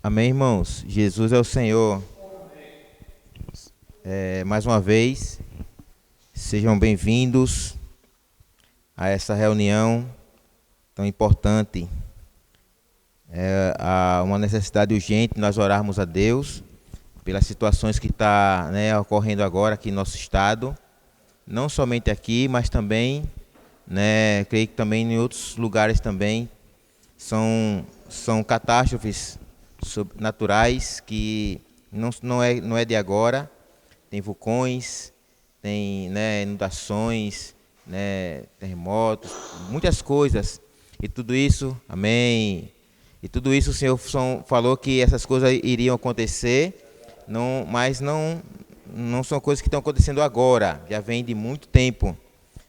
Amém, irmãos? Jesus é o Senhor. Mais uma vez, sejam bem-vindos a essa reunião tão importante. Há uma necessidade urgente nós orarmos a Deus pelas situações que estão ocorrendo agora aqui no nosso estado. Não somente aqui, mas também, creio que também em outros lugares também são catástrofes naturais que não é de agora. Tem vulcões, tem inundações, terremotos, muitas coisas. E tudo isso, amém. E tudo isso o Senhor falou que essas coisas iriam acontecer, mas não são coisas que estão acontecendo agora, já vem de muito tempo.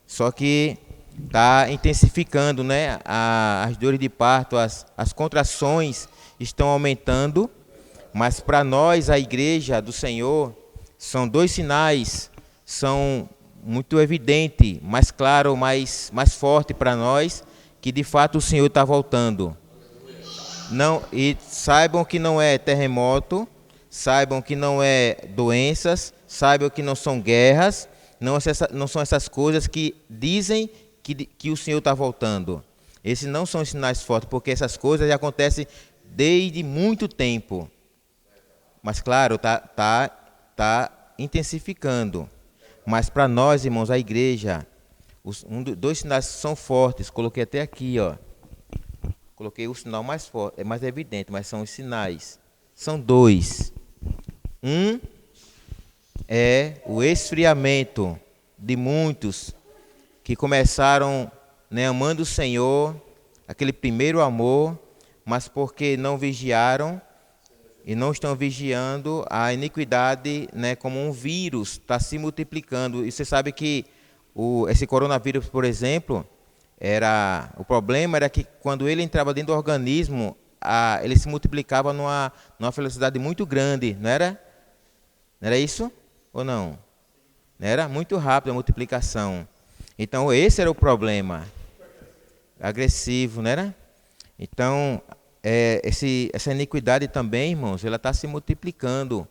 Só que está intensificando, as dores de parto, as contrações estão aumentando, mas para nós, a igreja do Senhor, são dois sinais, são muito evidentes, mais claro, mais forte para nós, que de fato o Senhor está voltando. Não, e saibam que não é terremoto, saibam que não é doenças, saibam que não são guerras, não são essas coisas que dizem que o Senhor está voltando. Esses não são sinais fortes, porque essas coisas já acontecem desde muito tempo. Mas claro, tá intensificando. Mas para nós, irmãos, a igreja, dois sinais são fortes. Coloquei até aqui, ó. Coloquei o sinal mais forte, é mais evidente, mas são os sinais. São dois. Um é o esfriamento de muitos que começaram amando o Senhor, aquele primeiro amor, mas porque não vigiaram e não estão vigiando, a iniquidade, como um vírus, está se multiplicando. E você sabe que esse coronavírus, por exemplo, o problema era que quando ele entrava dentro do organismo, ele se multiplicava numa velocidade muito grande, não era? Não era isso? Ou não? Não era? Muito rápido a multiplicação. Então, esse era o problema. Agressivo, não era? Então, essa iniquidade também, irmãos, ela está se multiplicando.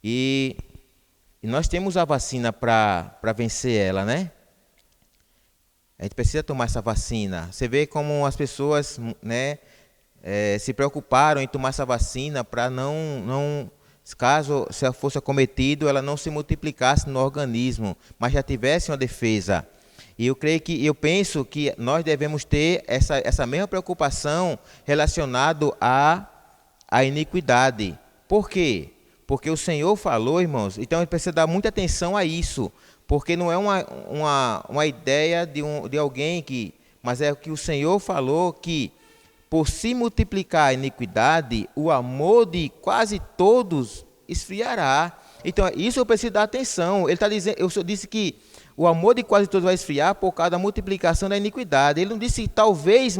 E nós temos a vacina para vencer ela, né? A gente precisa tomar essa vacina. Você vê como as pessoas se preocuparam em tomar essa vacina para caso se fosse acometido, ela não se multiplicasse no organismo, mas já tivesse uma defesa. E eu penso que nós devemos ter essa mesma preocupação relacionado à iniquidade. Por quê? Porque o Senhor falou, irmãos, então a gente precisa dar muita atenção a isso, porque não é uma ideia de alguém mas é o que o Senhor falou, que por se multiplicar a iniquidade, o amor de quase todos esfriará. Então, isso eu preciso dar atenção. Ele está dizendo, eu disse que o amor de quase todos vai esfriar por causa da multiplicação da iniquidade. Ele não disse talvez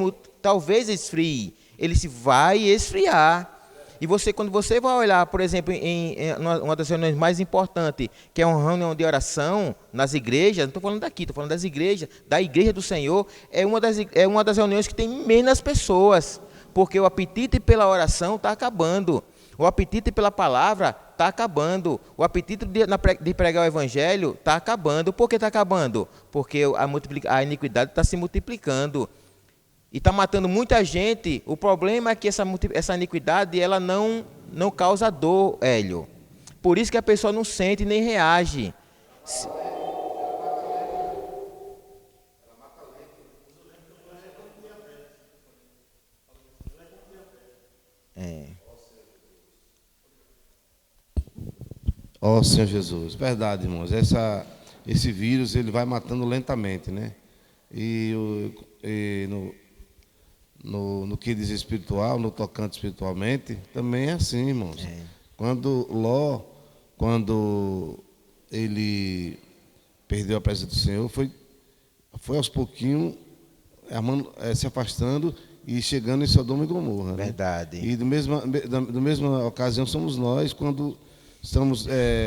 esfrie. Ele disse vai esfriar. E quando você vai olhar, por exemplo, em uma das reuniões mais importantes, que é uma reunião de oração nas igrejas, não estou falando daqui, estou falando das igrejas, da igreja do Senhor, é uma das reuniões que tem menos pessoas, porque o apetite pela oração está acabando, o apetite pela palavra está acabando, o apetite de pregar o evangelho está acabando. Por que está acabando? Porque a iniquidade está se multiplicando. E está matando muita gente. O problema é que essa iniquidade ela não causa dor, Hélio. Por isso que a pessoa não sente nem reage. Ó Senhor Jesus, verdade, irmãos. Esse vírus ele vai matando lentamente, né? E no que diz espiritual, no tocante espiritualmente, também é assim, irmãos. Quando ele perdeu a presença do Senhor, foi aos pouquinhos se afastando e chegando em Sodoma e Gomorra. Verdade. Né? E da mesma ocasião somos nós, quando estamos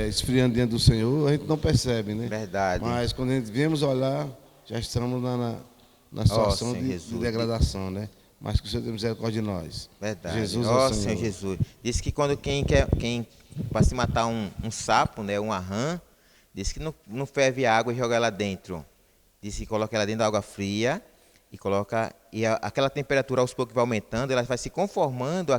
esfriando diante do Senhor, a gente não percebe, né? Verdade. Mas quando a gente viemos olhar, já estamos na situação de degradação, né? mas que o Senhor tenha misericórdia de nós. Verdade. Jesus é Ó o Senhor Senhor. Jesus. Diz que quando quem para se matar um sapo, né, uma rã, diz que não ferve água e joga ela dentro. Diz que coloca ela dentro da água fria e coloca aquela temperatura aos poucos vai aumentando, ela vai se conformando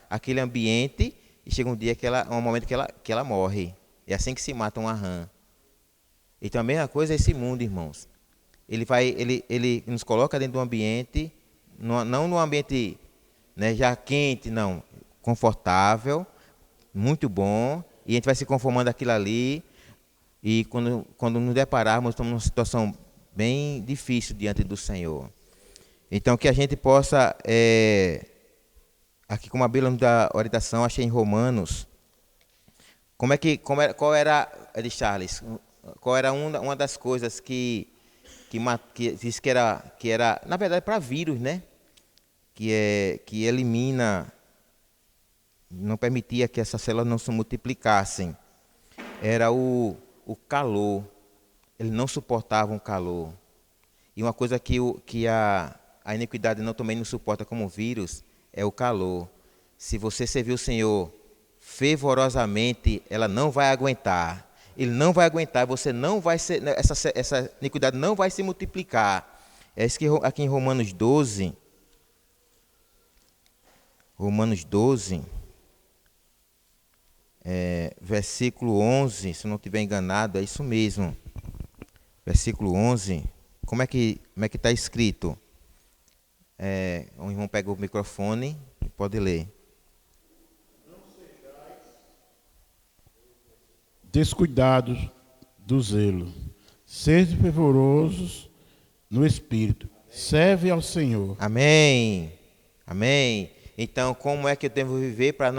aquele ambiente e chega um dia um momento que ela morre. É assim que se mata uma rã. Então a mesma coisa é esse mundo, irmãos. Ele nos coloca dentro de um ambiente, não num ambiente, né, já quente, não, confortável, muito bom, e a gente vai se conformando aquilo ali, e quando nos depararmos, estamos numa situação bem difícil diante do Senhor. Então que a gente possa, aqui como a Bíblia nos dá orientação, achei em Romanos, qual era, Charles, qual era uma das coisas que disse que era, na verdade, para vírus, né? Que elimina, não permitia que essas células não se multiplicassem. Era o calor. Eles não suportavam o calor. E uma coisa que a iniquidade também não suporta como vírus é o calor. Se você servir o Senhor fervorosamente, ela não vai aguentar. Ele não vai aguentar, você não vai ser, essa iniquidade não vai se multiplicar. É isso que aqui em Romanos 12, versículo 11, se eu não estiver enganado, é isso mesmo. Versículo 11, como é que está escrito? O irmão pega o microfone e pode ler. Descuidados do zelo, sede fervorosos no espírito, serve ao Senhor. Amém. Amém. Então, como é que eu devo viver para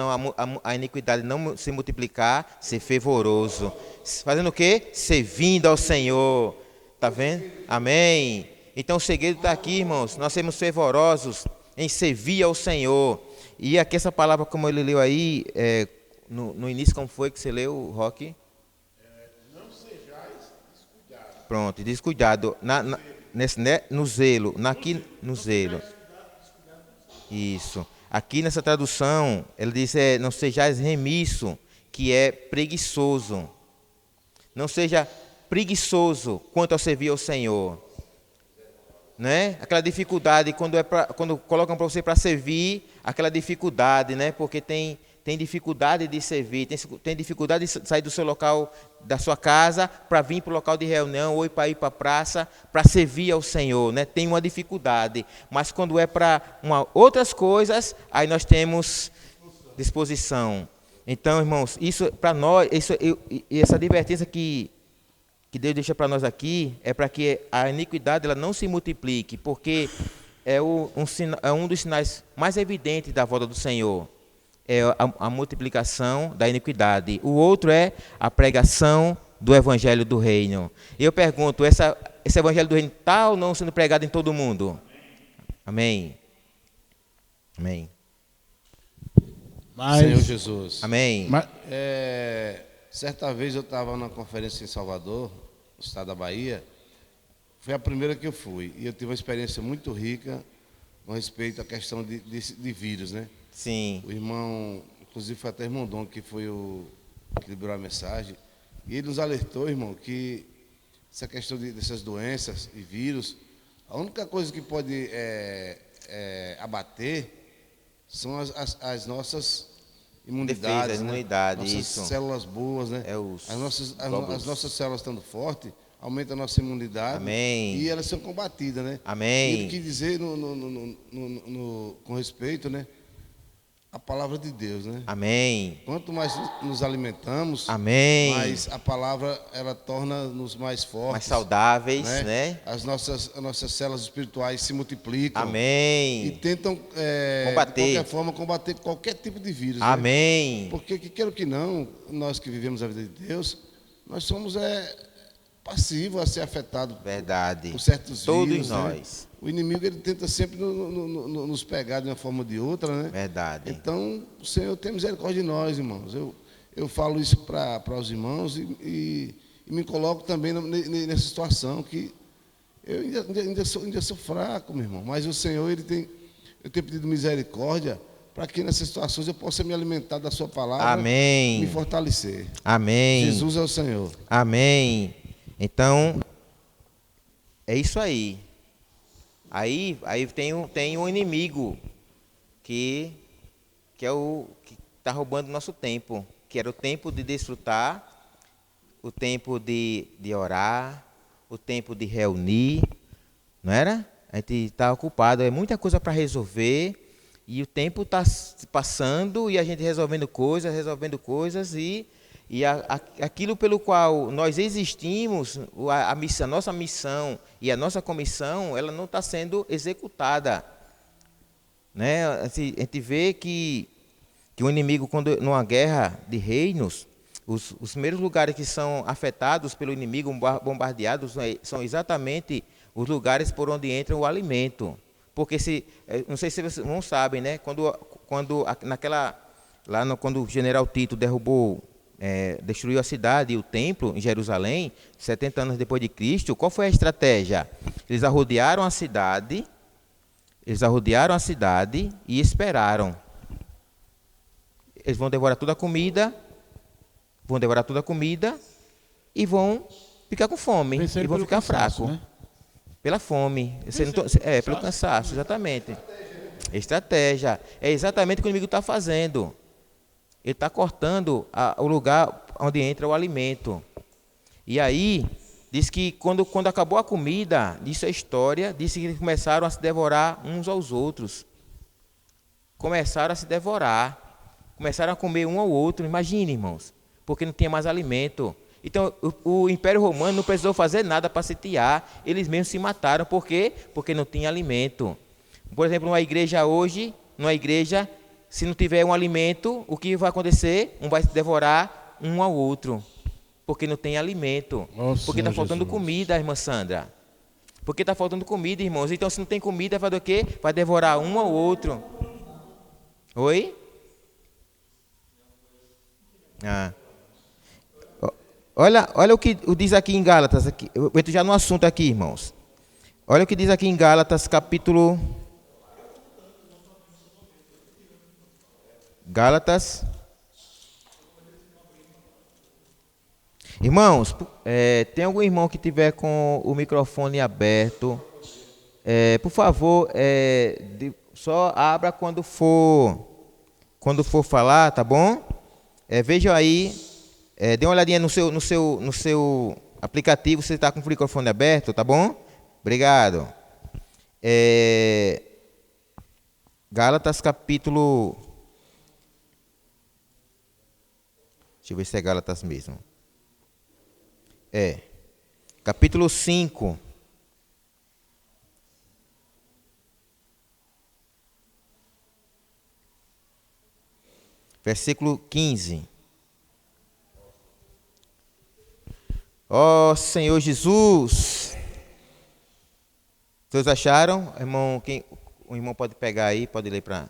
a iniquidade não se multiplicar? Ser fervoroso. Fazendo o quê? Servindo ao Senhor. Está vendo? Amém. Então, o segredo está aqui, irmãos. Nós sermos fervorosos em servir ao Senhor. E aqui essa palavra, como ele leu aí, no início, como foi que você leu, Roque? Não sejais descuidados. Pronto, descuidado. No zelo. No zelo. Isso. Aqui nessa tradução, ele diz, não sejais remisso, que é preguiçoso. Não seja preguiçoso quanto ao servir ao Senhor. Né? Aquela dificuldade, quando colocam para você para servir, aquela dificuldade, né? Porque tem dificuldade de servir, tem dificuldade de sair do seu local, da sua casa, para vir para o local de reunião ou para ir para a praça, para servir ao Senhor, né? Tem uma dificuldade, mas quando é para outras coisas, aí nós temos disposição. Então, irmãos, isso para nós, essa advertência que Deus deixa para nós aqui é para que a iniquidade ela não se multiplique, porque é um dos sinais mais evidentes da volta do Senhor. É a multiplicação da iniquidade. O outro é a pregação do evangelho do reino. E eu pergunto, esse evangelho do reino está ou não sendo pregado em todo mundo? Amém. Amém. Senhor Jesus. Amém. Certa vez eu estava numa conferência em Salvador, no estado da Bahia. Foi a primeira que eu fui. E eu tive uma experiência muito rica com respeito à questão de vírus, né? Sim. O irmão, inclusive foi até o irmão Dom, que foi o que liberou a mensagem. E ele nos alertou, irmão, que essa questão dessas doenças e vírus, a única coisa que pode abater são as nossas imunidades, defesa, né? imunidade, nossas isso. células boas, né? As nossas células estando fortes, aumenta a nossa imunidade. Amém. E elas são combatidas, né? Amém. E ele quis dizer com respeito, né? A palavra de Deus, né? Amém. Quanto mais nos alimentamos, amém, mais a palavra ela torna-nos mais fortes, mais saudáveis, né? As nossas células espirituais se multiplicam. Amém. E tentam combater, de qualquer forma, combater qualquer tipo de vírus. Amém. Né? Porque, queira que não, nós que vivemos a vida de Deus, nós somos passivos a ser afetados por certos todos vírus. Nós. Né? O inimigo ele tenta sempre nos pegar de uma forma ou de outra, né? Verdade. Então, o Senhor tem misericórdia de nós, irmãos. Eu falo isso para os irmãos e me coloco também nessa situação que eu ainda sou fraco, meu irmão. Mas o Senhor ele tem Eu tenho pedido misericórdia para que nessas situações eu possa me alimentar da sua palavra. Amém. E me fortalecer. Amém. Jesus é o Senhor. Amém. Então, é isso aí. Aí tem um inimigo que é o que está roubando o nosso tempo, que era o tempo de desfrutar, o tempo de orar, o tempo de reunir, não era? A gente está ocupado, é muita coisa para resolver, e o tempo está passando e a gente resolvendo coisas, e aquilo pelo qual nós existimos, a nossa missão e a nossa comissão, ela não está sendo executada. Né? A gente vê que o inimigo, quando numa guerra de reinos, os primeiros lugares que são afetados pelo inimigo, bombardeados, são exatamente os lugares por onde entra o alimento. Porque não sei se vocês não sabem, né? Quando o general Tito destruiu a cidade e o templo em Jerusalém, 70 anos depois de Cristo, qual foi a estratégia? Eles arrodearam a cidade e esperaram. Eles vão devorar toda a comida, e vão ficar com fome, e vão ficar fracos. Né? Pela fome, pelo cansaço, exatamente. Estratégia. É exatamente o que o inimigo está fazendo. Ele está cortando o lugar onde entra o alimento. E aí, diz que quando acabou a comida, isso é história, diz que eles começaram a se devorar uns aos outros. Começaram a se devorar. Começaram a comer um ao outro. Imagine, irmãos, porque não tinha mais alimento. Então, o Império Romano não precisou fazer nada para sitiar. Eles mesmos se mataram. Por quê? Porque não tinha alimento. Por exemplo, numa igreja hoje, se não tiver um alimento, o que vai acontecer? Um vai devorar um ao outro. Porque não tem alimento. Porque está faltando comida, irmã Sandra. Porque está faltando comida, irmãos. Então, se não tem comida, vai do quê? Vai devorar um ao outro. Oi? Olha o que diz aqui em Gálatas. Eu entro já no assunto aqui, irmãos. Olha o que diz aqui em Gálatas, capítulo... Gálatas. Irmãos, tem algum irmão que tiver com o microfone aberto? Por favor, só abra quando for falar, tá bom? Vejam aí, dê uma olhadinha no seu aplicativo, se você está com o microfone aberto, tá bom? Obrigado. Gálatas capítulo... Deixa eu ver se é Gálatas mesmo. Capítulo 5. Versículo 15. Ó Senhor Jesus. Vocês acharam? Irmão, o irmão pode pegar aí, pode ler para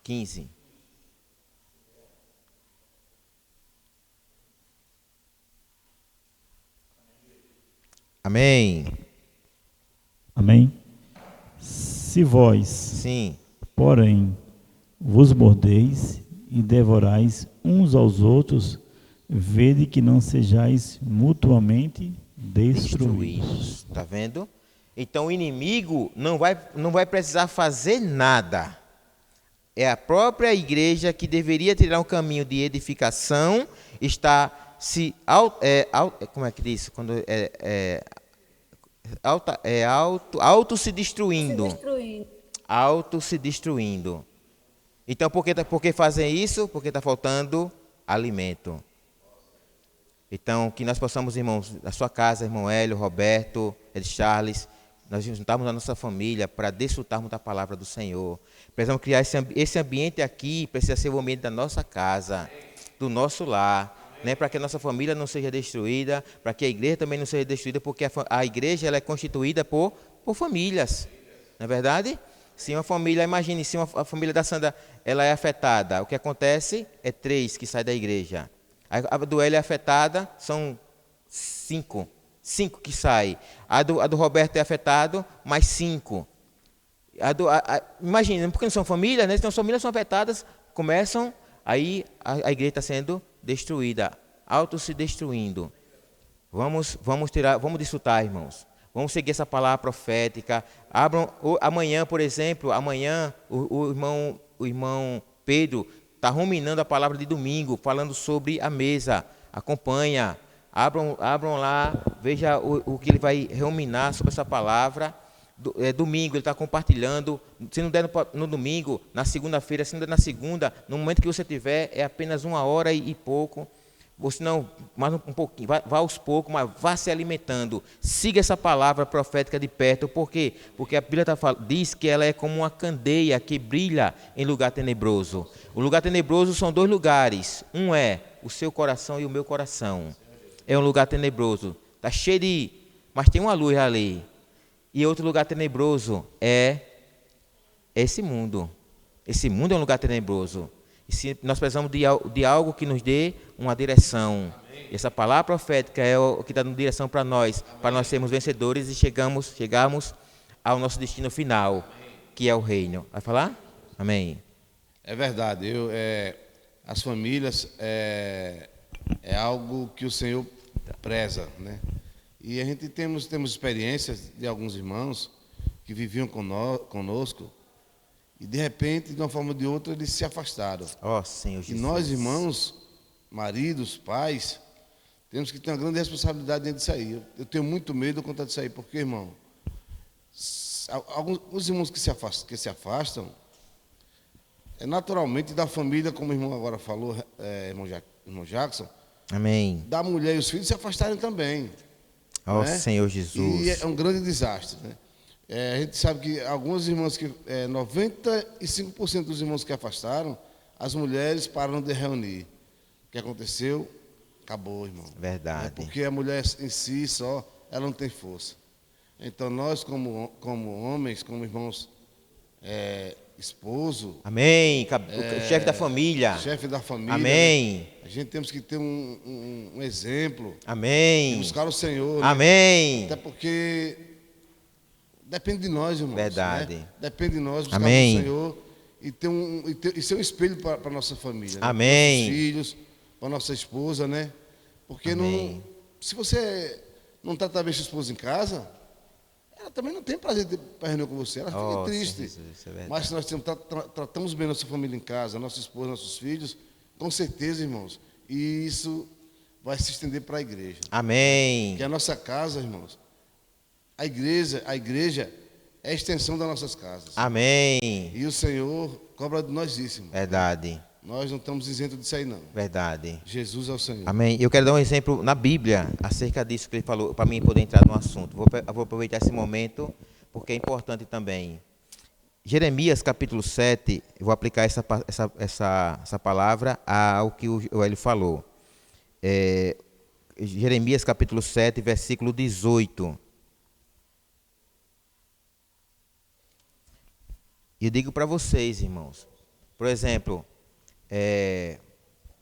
15. Amém. Amém. Se vós, sim, porém, vos mordeis e devorais uns aos outros, vede que não sejais mutuamente destruídos. Está vendo? Então o inimigo não vai precisar fazer nada. É a própria igreja que deveria tirar um caminho de edificação, está como é que diz? Quando auto se destruindo. Auto se destruindo. Então, por que fazem isso? Porque está faltando alimento. Então, que nós possamos, irmãos, da sua casa, irmão Hélio, Roberto, Charles, nós juntarmos a nossa família para desfrutarmos da palavra do Senhor. Precisamos criar esse ambiente aqui, precisa ser o ambiente da nossa casa, do nosso lar. Né, para que a nossa família não seja destruída, para que a igreja também não seja destruída, porque a igreja ela é constituída por famílias, não é verdade? Se uma família, imagine, se a família da Sandra ela é afetada, o que acontece é 3 que saem da igreja. A do Hélio é afetada, são 5 5 que sai. A do Roberto é afetado, mais 5. Imagina, porque não são famílias, né? Então as famílias são afetadas, começam, aí a igreja está sendo destruída, auto se destruindo. Vamos desfrutar, irmãos. Vamos seguir essa palavra profética. Amanhã, por exemplo, o irmão Pedro está ruminando a palavra de domingo, falando sobre a mesa. Acompanha. Abram lá, veja o que ele vai ruminar sobre essa palavra. Domingo, ele está compartilhando. Se não der no domingo, na segunda-feira, se não der na segunda, no momento que você tiver, é apenas 1 hora e pouco. Ou se não, mais um pouquinho, vá aos poucos, mas vá se alimentando. Siga essa palavra profética de perto. Por quê? Porque a Bíblia diz que ela é como uma candeia que brilha em lugar tenebroso. O lugar tenebroso são 2 lugares. Um é o seu coração e o meu coração. É um lugar tenebroso. Está cheio mas tem uma luz ali. E outro lugar tenebroso é esse mundo. Esse mundo é um lugar tenebroso. E se nós precisamos de algo que nos dê uma direção. Essa palavra profética é o que dá uma direção para nós sermos vencedores e chegarmos ao nosso destino final, que é o reino. Vai falar? Amém. É verdade. As famílias é algo que o Senhor preza, né? E a gente temos experiências de alguns irmãos que viviam conosco e, de repente, de uma forma ou de outra, eles se afastaram. Ó, Senhor Jesus. E nós, irmãos, maridos, pais, temos que ter uma grande responsabilidade dentro disso aí. Eu tenho muito medo quanto a disso aí, porque, irmão, alguns irmãos que se afastam, naturalmente da família, como o irmão agora falou, irmão Jackson, amém. Da mulher e os filhos se afastarem também. Ó, né? Senhor Jesus. E é um grande desastre, né? A gente sabe que alguns irmãos 95% dos irmãos que afastaram, as mulheres pararam de reunir. O que aconteceu? Acabou, irmão. Verdade. Porque a mulher em si só, ela não tem força. Então nós, como homens, como irmãos, esposo... Amém. Chefe da família. Chefe da família. Amém. Né? A gente temos que ter um exemplo. Amém. Buscar o Senhor. Amém. Né? Até porque depende de nós, irmãos. Verdade. Né? Depende de nós buscar Amém. o Senhor e ser um espelho para a nossa família. Né? Amém. Para nossos filhos, para a nossa esposa, né? Porque se você não trata bem sua esposa em casa, ela também não tem prazer para reunir com você, ela fica triste. Jesus, é mas se nós tratamos bem nossa família em casa, nossa esposa, nossos filhos, com certeza, irmãos, e isso vai se estender para a igreja. Amém. Que a nossa casa, irmãos, a igreja é a extensão das nossas casas. Amém. E o Senhor cobra de nós isso, irmão. Verdade. Nós não estamos isentos disso aí, não. Verdade. Jesus é o Senhor. Amém. Eu quero dar um exemplo na Bíblia acerca disso que ele falou, para mim poder entrar no assunto. Vou aproveitar esse momento, porque é importante também. Jeremias capítulo 7, eu vou aplicar essa palavra ao que o Hélio falou. Jeremias capítulo 7, versículo 18. E eu digo para vocês, irmãos, por exemplo,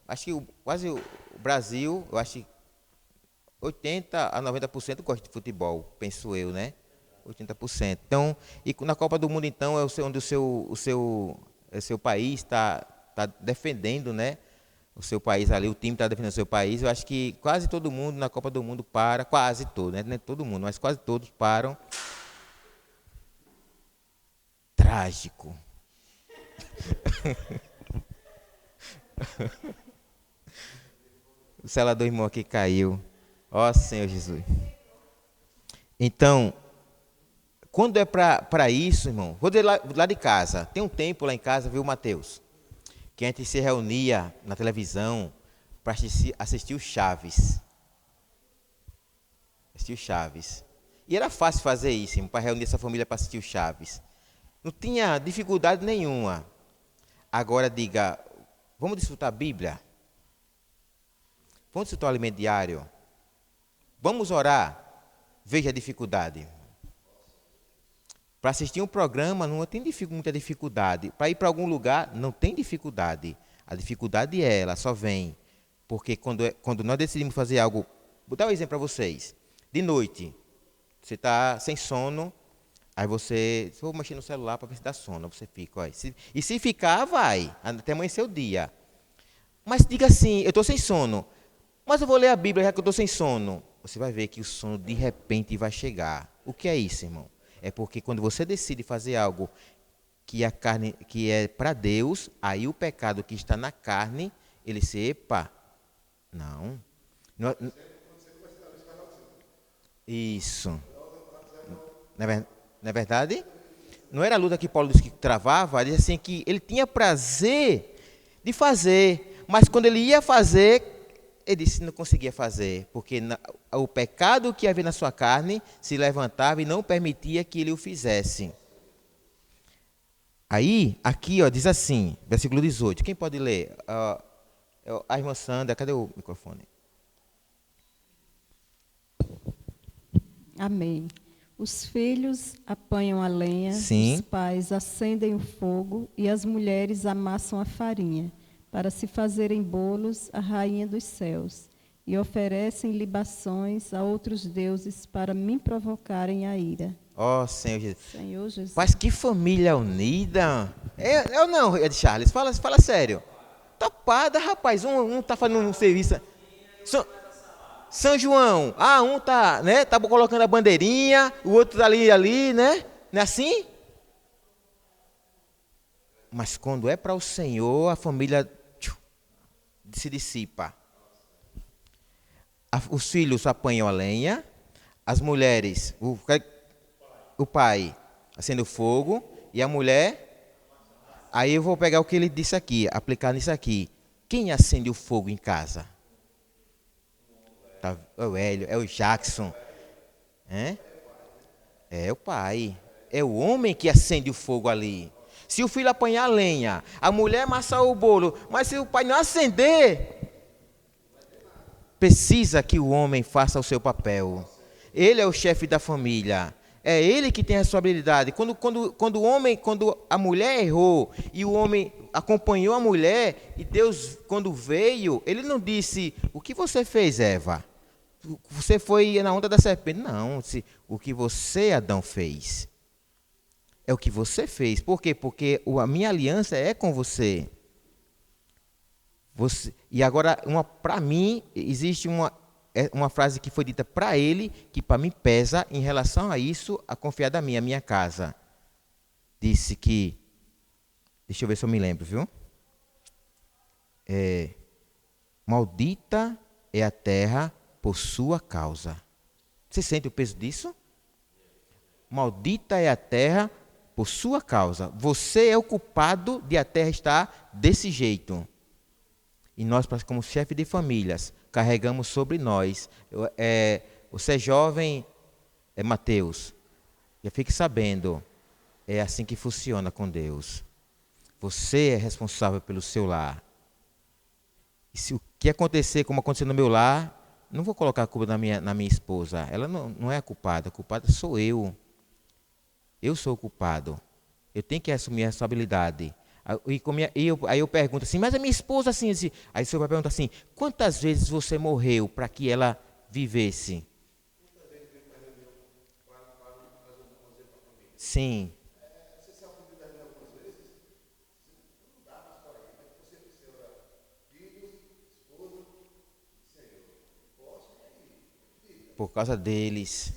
acho que quase o Brasil, eu acho que 80% a 90% gosta de futebol, penso eu, né? 80%. Então, e na Copa do Mundo, então, é onde o seu país está defendendo, né? O seu país ali, o time está defendendo o seu país. Eu acho que quase todo mundo na Copa do Mundo para, quase todo, né? Não é todo mundo, mas quase todos param. Trágico. O celular do irmão aqui caiu. Ó Senhor Jesus. Então, quando é para isso, irmão, vou dizer lá de casa. Tem um tempo lá em casa, viu, Mateus? Que a gente se reunia na televisão para assistir o Chaves. Assistir o Chaves. E era fácil fazer isso, irmão, para reunir essa família para assistir o Chaves. Não tinha dificuldade nenhuma. Agora diga, vamos desfrutar a Bíblia? Vamos desfrutar o alimento diário? Vamos orar? Veja a dificuldade. Para assistir um programa não tem muita dificuldade. Para ir para algum lugar não tem dificuldade. A dificuldade ela só vem porque quando nós decidimos fazer algo, vou dar um exemplo para vocês. De noite, você está sem sono, aí você, vou mexer no celular para ver se dá sono, você fica, ó. E se ficar, vai, até amanhecer o dia. Mas diga assim, eu estou sem sono, mas eu vou ler a Bíblia já que eu estou sem sono. Você vai ver que o sono de repente vai chegar. O que é isso, irmão? É porque quando você decide fazer algo que a carne, que é para Deus, aí o pecado que está na carne, ele se, epa, não. Isso. Não é verdade? Não era a luta que Paulo disse que travava, ele disse assim que ele tinha prazer de fazer, mas quando ele ia fazer, ele disse que não conseguia fazer, porque o pecado que havia na sua carne se levantava e não permitia que ele o fizesse. Aí, aqui, ó, diz assim, versículo 18. Quem pode ler? A irmã Sandra, cadê o microfone? Amém. Os filhos apanham a lenha, Sim. os pais acendem o fogo e as mulheres amassam a farinha, para se fazerem bolos à rainha dos céus, e oferecem libações a outros deuses para me provocarem a ira. Ó, Senhor Jesus. Senhor Jesus. Mas que família unida. É ou não, Ed Charles? Fala sério. Tapada, rapaz. Um tá fazendo um serviço. São João. Um tá, né? Tá colocando a bandeirinha, o outro tá ali, né? Não é assim? Mas quando é para o Senhor, a família se dissipa. Os filhos apanham a lenha, as mulheres, o pai acende o fogo e a mulher. Aí eu vou pegar o que ele disse aqui, aplicar nisso aqui. Quem acende o fogo em casa? É o Hélio, é o Jackson. É o pai. É o homem que acende o fogo ali. Se o filho apanhar a lenha, a mulher amassar o bolo, mas se o pai não acender, precisa que o homem faça o seu papel. Ele é o chefe da família. É ele que tem a responsabilidade. Quando a mulher errou e o homem acompanhou a mulher, e Deus, quando veio, ele não disse: o que você fez, Eva? Você foi na onda da serpente. Não, o que você, Adão, fez. É o que você fez. Por quê? Porque a minha aliança é com você. E agora, para mim, existe uma frase que foi dita para ele, que para mim pesa em relação a isso, a confiar da minha casa. Disse que, deixa eu ver se eu me lembro, viu? Maldita é a terra por sua causa. Você sente o peso disso? Maldita é a terra por sua causa. Você é o culpado de a terra estar desse jeito. E nós, como chefe de famílias, carregamos sobre nós. Você é jovem, Mateus, já fique sabendo, é assim que funciona com Deus. Você é responsável pelo seu lar. E se o que acontecer, como aconteceu no meu lar, não vou colocar a culpa na minha esposa. Ela não é a culpada sou eu. Eu sou o culpado. Eu tenho que assumir a responsabilidade. Aí eu pergunto assim, mas a minha esposa assim, aí o senhor vai perguntar assim, quantas vezes você morreu para que ela vivesse? Sim. Por causa deles.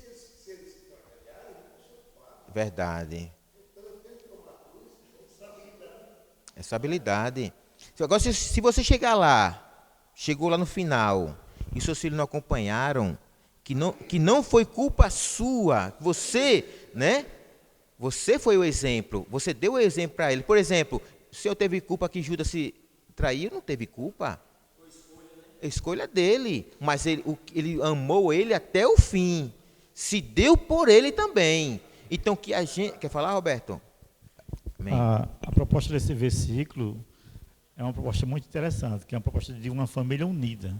Verdade. Essa habilidade. Agora, se você chegou lá no final, e seus filhos não acompanharam, que não foi culpa sua, você, né? Você foi o exemplo, você deu o exemplo para ele. Por exemplo, o senhor teve culpa que Judas se traiu? Não teve culpa. Foi escolha dele, mas ele amou ele até o fim. Se deu por ele também. Então, que a gente... Quer falar, Roberto? A proposta desse versículo é uma proposta muito interessante, que é uma proposta de uma família unida,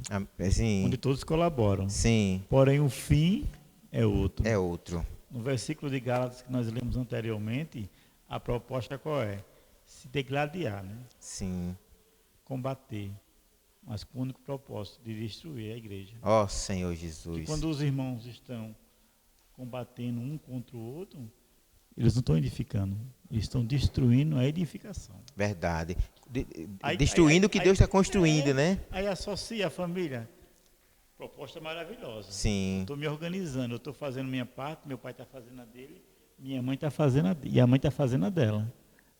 sim. Onde todos colaboram. Sim. Porém, o fim é outro. É outro. No versículo de Gálatas que nós lemos anteriormente, a proposta qual é? Se degladiar, né? Sim. Combater. mas com o único propósito de destruir a igreja. Ó Senhor E Jesus. quando os irmãos estão combatendo um contra o outro, eles não estão edificando, eles estão destruindo a edificação. Verdade. Aí- Destruindo o que aí- Deus está construindo, né? Aí associa a família. Proposta maravilhosa. Sim. Estou me organizando, eu estou fazendo minha parte, meu pai está fazendo a dele, minha mãe está fazendo a dele, e a mãe está fazendo a dela,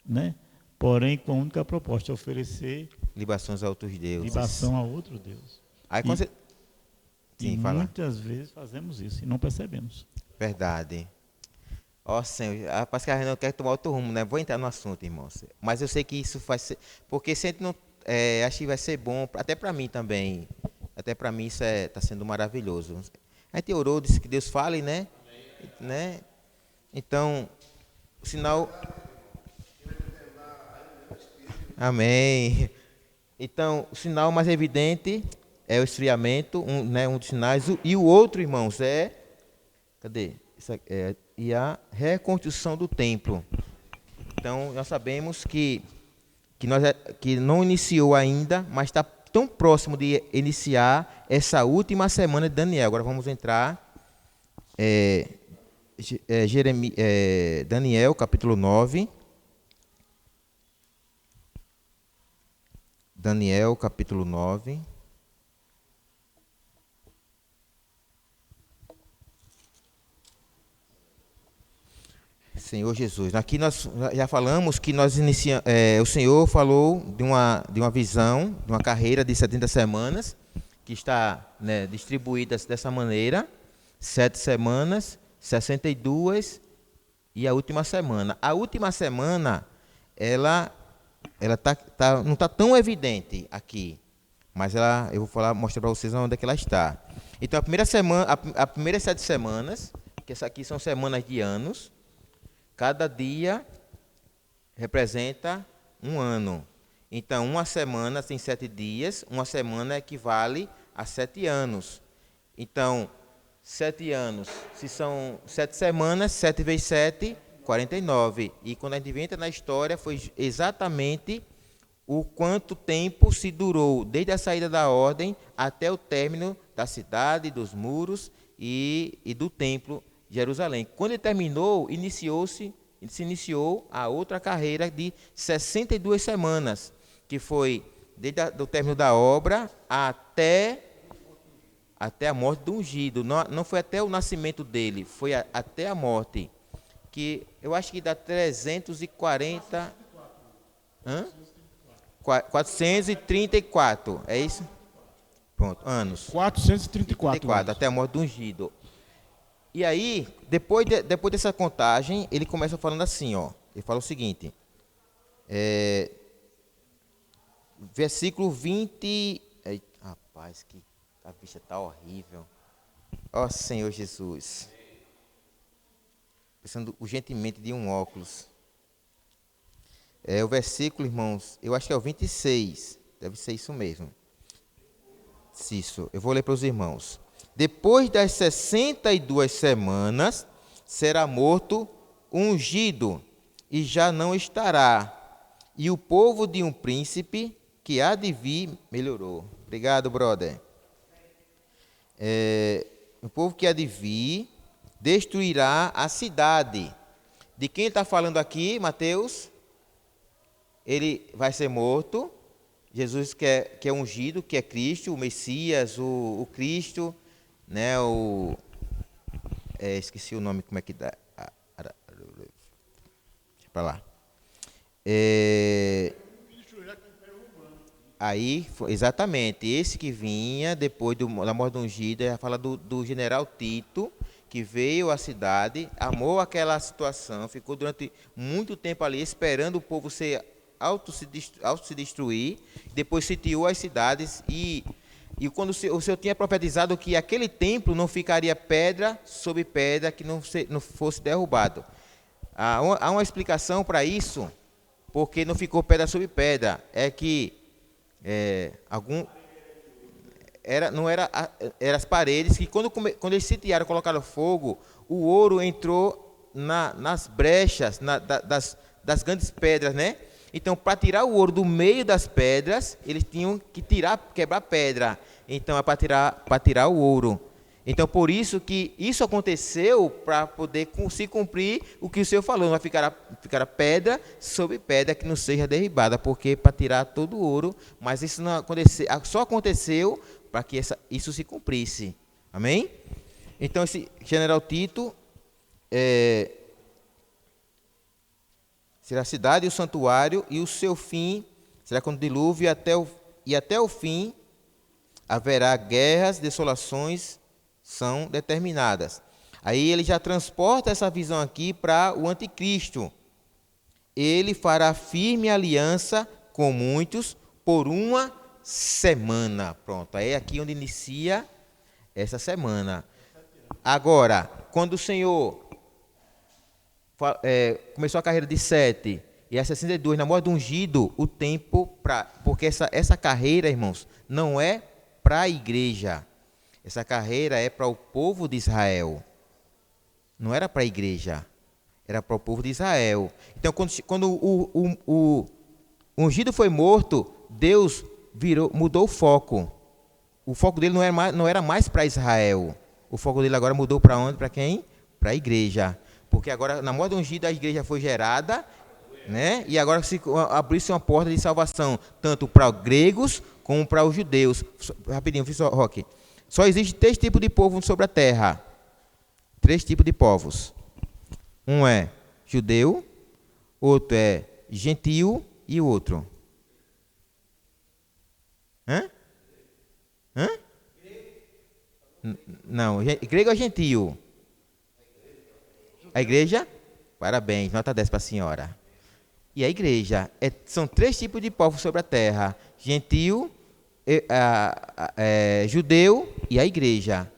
né? Porém, com a única proposta, oferecer Libações a outros deuses. libação a outro Deus. Aí quando você... E Sim, fala. muitas vezes fazemos isso e não percebemos. Verdade. Ó Senhor, parece que a gente não quer tomar outro rumo, né? Vou entrar no assunto, irmãos. Mas eu sei que isso vai ser... Porque se a gente não... acho que vai ser bom, até para mim também. Até para mim isso está sendo maravilhoso. A gente orou, disse que Deus fale, né? Né? Então, o sinal... Amém. Então, o sinal mais evidente é o esfriamento, um dos sinais. E o outro, irmãos, cadê? E a reconstrução do templo. Então, nós sabemos que não iniciou ainda, mas está tão próximo de iniciar essa última semana de Daniel. Agora vamos entrar Daniel, capítulo 9. Daniel, capítulo 9. Senhor Jesus, aqui nós já falamos que nós iniciamos, o Senhor falou de uma visão, de uma carreira de 70 semanas, que está, né, distribuída dessa maneira, 7 semanas, 62 e a última semana. A última semana, ela não está tão evidente aqui, mas eu vou mostrar para vocês onde é que ela está. Então, a primeira semana, a primeiras 7 semanas, que essa aqui são semanas de anos, cada dia representa um ano. Então, uma semana tem 7 dias, uma semana equivale a 7 anos. Então, 7 anos, se são 7 semanas, 7 vezes 7, 49. E quando a gente entra na história, foi exatamente o quanto tempo se durou, desde a saída da ordem até o término da cidade, dos muros e do templo de Jerusalém. Quando ele terminou, se iniciou a outra carreira de 62 semanas, que foi desde o término da obra até a morte do ungido. Não foi até o nascimento dele, foi até a morte, que eu acho que dá 340... 434, é isso? Pronto, anos. 434 anos. Até a morte do ungido. E aí, depois dessa contagem, ele começa falando assim, ó. Ele fala o seguinte, versículo 20... rapaz, que a vista está horrível. Ó Senhor Jesus. Precisando urgentemente de um óculos. O versículo, irmãos, eu acho que é o 26. Deve ser isso mesmo. Isso, eu vou ler para os irmãos. Depois das 62 semanas, será morto ungido, e já não estará. E o povo de um príncipe que há de vir melhorou. Obrigado, brother. O povo que há de vir destruirá a cidade. De quem ele está falando aqui, Mateus? Ele vai ser morto. Jesus que é ungido, que é Cristo, o Messias, o Cristo, né? Esqueci o nome, como é que dá? Deixa para lá. Aí, exatamente, esse que vinha depois da morte do ungido, fala do general Tito, que veio à cidade, amou aquela situação, ficou durante muito tempo ali esperando o povo se destruir, depois sitiou as cidades e quando o Senhor tinha profetizado que aquele templo não ficaria pedra sobre pedra que não fosse derrubado. Há uma explicação para isso, porque não ficou pedra sobre pedra, é que eram as paredes que quando eles sitiaram, colocaram fogo, o ouro entrou nas brechas das grandes pedras, né? Então, para tirar o ouro do meio das pedras, eles tinham que quebrar pedra. Então, é para tirar o ouro. Então, por isso que isso aconteceu para poder se cumprir o que o Senhor falou. Vai ficar a pedra sobre pedra que não seja derribada, porque para tirar todo o ouro, mas isso não aconteceu, só aconteceu para que isso se cumprisse. Amém? Então, esse general Tito será a cidade e o santuário, e o seu fim será quando o dilúvio, e até o fim haverá guerras, desolações são determinadas. Aí ele já transporta essa visão aqui para o anticristo. Ele fará firme aliança com muitos por uma semana. Pronto, aí é aqui onde inicia essa semana. Agora, quando o Senhor começou a carreira de 7 e a 62, na morte do ungido, o tempo porque essa carreira, irmãos, não é para a igreja. Essa carreira é para o povo de Israel. Não era para a igreja, era para o povo de Israel. Então, quando o ungido foi morto, Deus mudou o foco. O foco dele não era mais para Israel. O foco dele agora mudou para onde? Para quem? Para a igreja. Porque agora, na morte do ungido, a igreja foi gerada, né? E agora abriu-se uma porta de salvação, tanto para os gregos como para os judeus. Rapidinho, professor Roque. Só existe 3 tipos de povo sobre a terra. 3 tipos de povos. Um é judeu, outro é gentio e o outro. Hã? Não, grego é gentio. A igreja? Parabéns, nota 10 para a senhora. E a igreja? São 3 tipos de povos sobre a terra. Gentio, judeu e a igreja.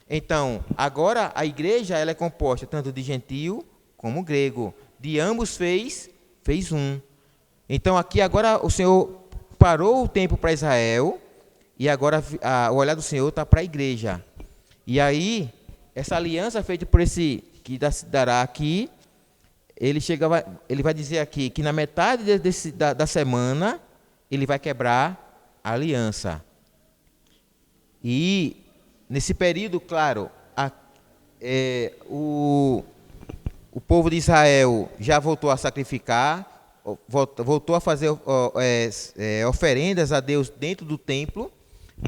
Então, agora a igreja ela é composta tanto de gentio como grego. De ambos fez um. Então, aqui agora o Senhor parou o tempo para Israel e agora o olhar do Senhor está para a igreja. E aí, essa aliança feita por esse que dará aqui, ele vai dizer aqui que na metade da semana ele vai quebrar a aliança. E nesse período, claro, o povo de Israel já voltou a sacrificar, voltou a fazer oferendas a Deus dentro do templo,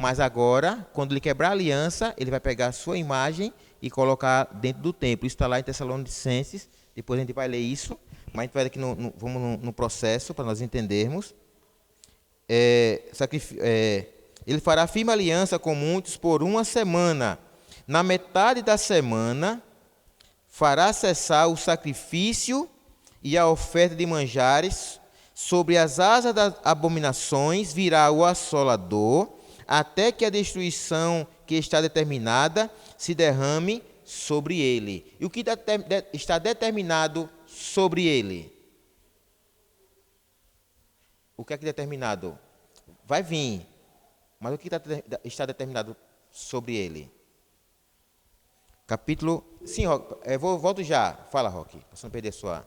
mas agora, quando ele quebrar a aliança, ele vai pegar a sua imagem e colocar dentro do templo. Isso está lá em Tessalonicenses, depois a gente vai ler isso, mas a gente vai aqui vamos no processo para nós entendermos. Ele fará firme aliança com muitos por uma semana. Na metade da semana, fará cessar o sacrifício e a oferta de manjares. Sobre as asas das abominações virá o assolador, até que a destruição que está determinada se derrame sobre ele. E o que está determinado sobre ele? O que é que é determinado? Vai vir. Mas o que está determinado sobre ele? Capítulo... Sim, Roque, volto já. Fala, Roque, para você não perder sua...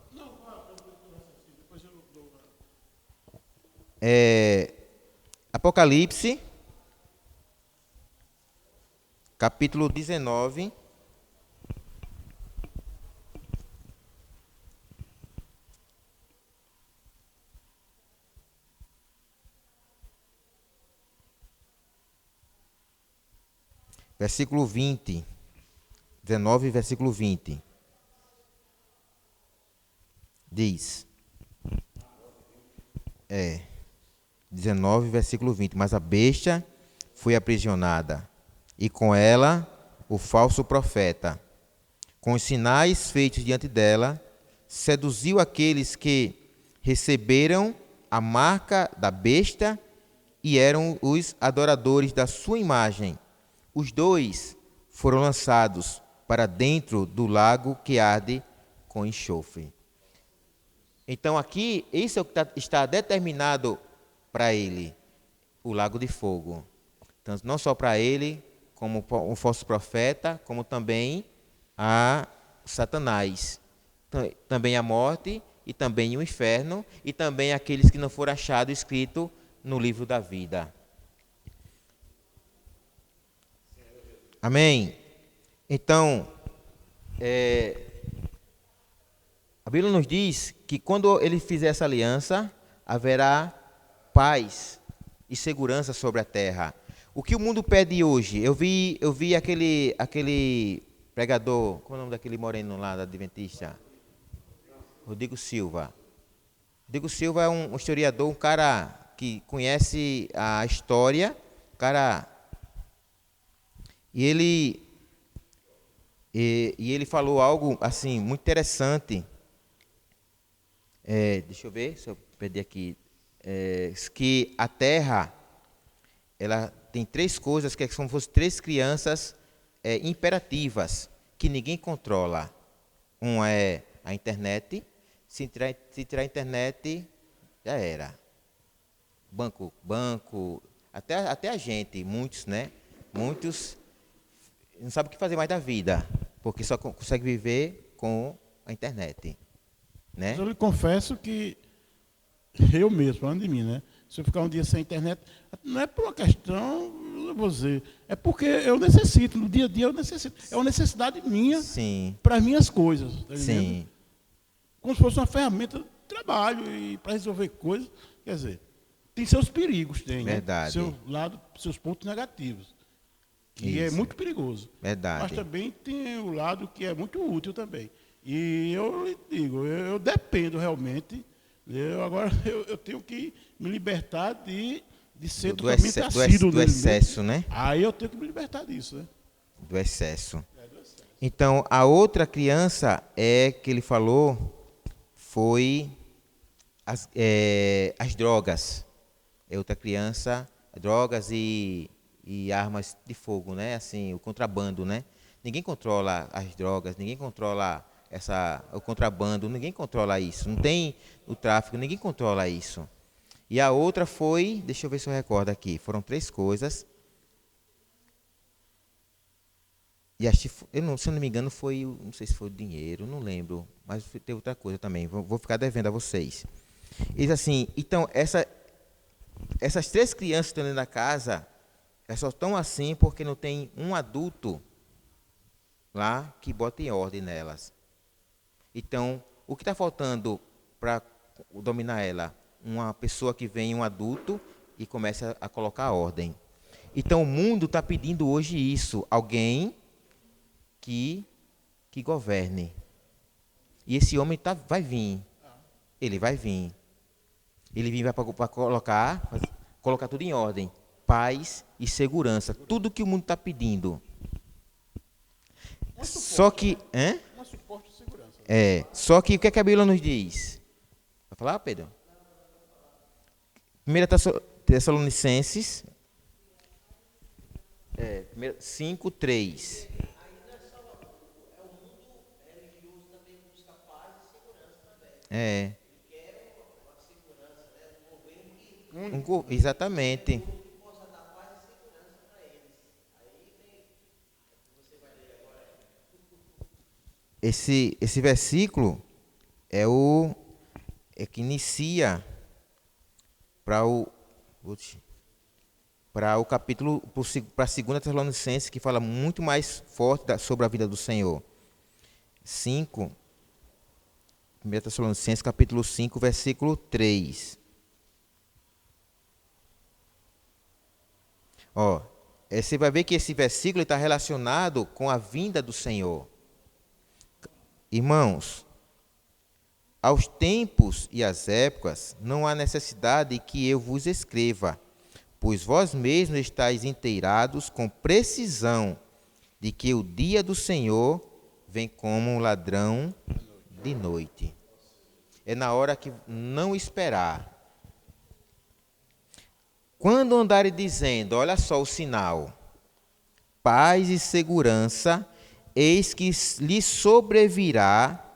Apocalipse, capítulo 19... versículo 20, 19, versículo 20, diz, 19, versículo 20, mas a besta foi aprisionada, e com ela o falso profeta, com os sinais feitos diante dela, seduziu aqueles que receberam a marca da besta e eram os adoradores da sua imagem. Os 2 foram lançados para dentro do lago que arde com enxofre. Então aqui, isso é o que está determinado para ele, o lago de fogo. Então, não só para ele, como um falso profeta, como também a Satanás. Também a morte e também o inferno, e também aqueles que não foram achados escritos no livro da vida. Amém? Então, a Bíblia nos diz que quando ele fizer essa aliança, haverá paz e segurança sobre a terra. O que o mundo pede hoje? Eu vi aquele pregador, qual é o nome daquele moreno lá da Adventista? Rodrigo Silva. Rodrigo Silva é um historiador, um cara que conhece a história, e ele falou algo assim muito interessante. Deixa eu ver se eu perdi aqui. Que a terra, ela tem três coisas que são como se fossem três crianças imperativas que ninguém controla. Um é a internet. Se tirar a internet, já era. Banco, até a gente, muitos, né? Muitos não sabem o que fazer mais da vida, porque só consegue viver com a internet, né? Mas eu lhe confesso que eu mesmo, falando de mim, né? Se eu ficar um dia sem internet, não é por uma questão, eu vou dizer, é porque eu necessito, no dia a dia eu necessito. É uma necessidade minha para as minhas coisas, tá entendendo? Como se fosse uma ferramenta de trabalho e para resolver coisas. Quer dizer, tem seus perigos, tem, verdade. Né? Seus pontos negativos, que é muito perigoso. Verdade. Mas também tem o lado que é muito útil também. E eu lhe digo, eu dependo realmente. Eu tenho que me libertar de ser totalmente assíduo do excesso, né? Aí eu tenho que me libertar disso, né? Do excesso. Então, a outra criança que ele falou foi as drogas. É outra criança, drogas e armas de fogo, né? Assim, o contrabando, né? Ninguém controla as drogas, ninguém controla o contrabando, ninguém controla isso. Não tem o tráfico, ninguém controla isso. E a outra foi, deixa eu ver se eu recordo aqui, foram três coisas. E se eu não me engano, não sei se foi o dinheiro, não lembro, mas teve outra coisa também, vou ficar devendo a vocês. E assim, então, essas três crianças que estão dentro da casa, elas só estão assim porque não tem um adulto lá que bota em ordem nelas. Então, o que está faltando para dominar ela? Uma pessoa que vem, um adulto, e começa a colocar ordem. Então, o mundo está pedindo hoje isso, alguém que governe. E esse homem vai vir. Ele vai vir. Ele vai para colocar tudo em ordem. Paz e segurança. Tudo que o mundo está pedindo. Só que... suporte e segurança. Só que o que a Bíblia nos diz? Vai falar, Pedro? 1 Tessalonicenses 5:3. Exatamente. Esse versículo é que inicia para o capítulo, para a 2 Tessalonicenses, que fala muito mais forte sobre a vida do Senhor. 1 Tessalonicenses, capítulo 5, versículo 3. Você vai ver que esse versículo está relacionado com a vinda do Senhor. Irmãos, aos tempos e às épocas não há necessidade que eu vos escreva, pois vós mesmos estáis inteirados com precisão de que o dia do Senhor vem como um ladrão de noite. É na hora que não esperar. Quando andarem dizendo, olha só o sinal, paz e segurança, eis que lhe sobrevirá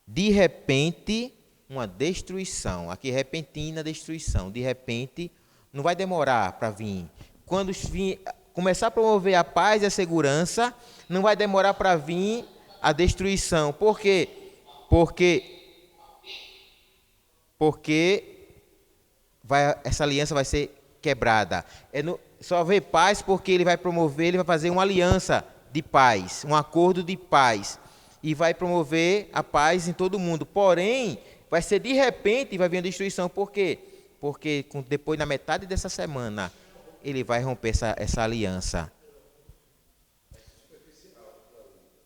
de repente uma destruição. Aqui, repentina destruição. De repente, não vai demorar para vir. Quando começar a promover a paz e a segurança, não vai demorar para vir a destruição. Por quê? Porque porque essa aliança vai ser quebrada. Só haver paz porque ele vai promover, ele vai fazer uma aliança de paz, um acordo de paz, e vai promover a paz em todo o mundo. Porém, vai ser de repente e vai vir a destruição. Por quê? Porque depois, na metade dessa semana, ele vai romper essa aliança.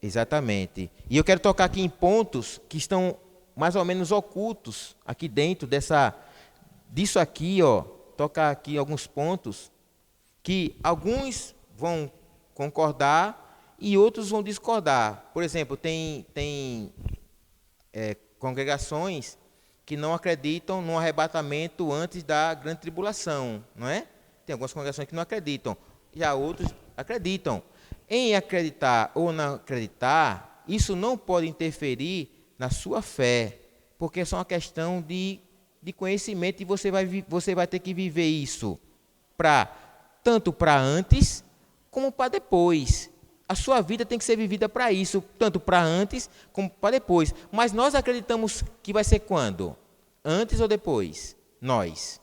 Exatamente. E eu quero tocar aqui em pontos que estão mais ou menos ocultos aqui dentro disso aqui, ó. Tocar aqui alguns pontos que alguns vão concordar e outros vão discordar. Por exemplo, tem congregações que não acreditam no arrebatamento antes da grande tribulação, não é? Tem algumas congregações que não acreditam, já outros acreditam. Em acreditar ou não acreditar, isso não pode interferir na sua fé, porque é só uma questão de conhecimento, e você vai ter que viver isso tanto para antes como para depois. A sua vida tem que ser vivida para isso, tanto para antes como para depois. Mas nós acreditamos que vai ser quando? Antes ou depois? Nós.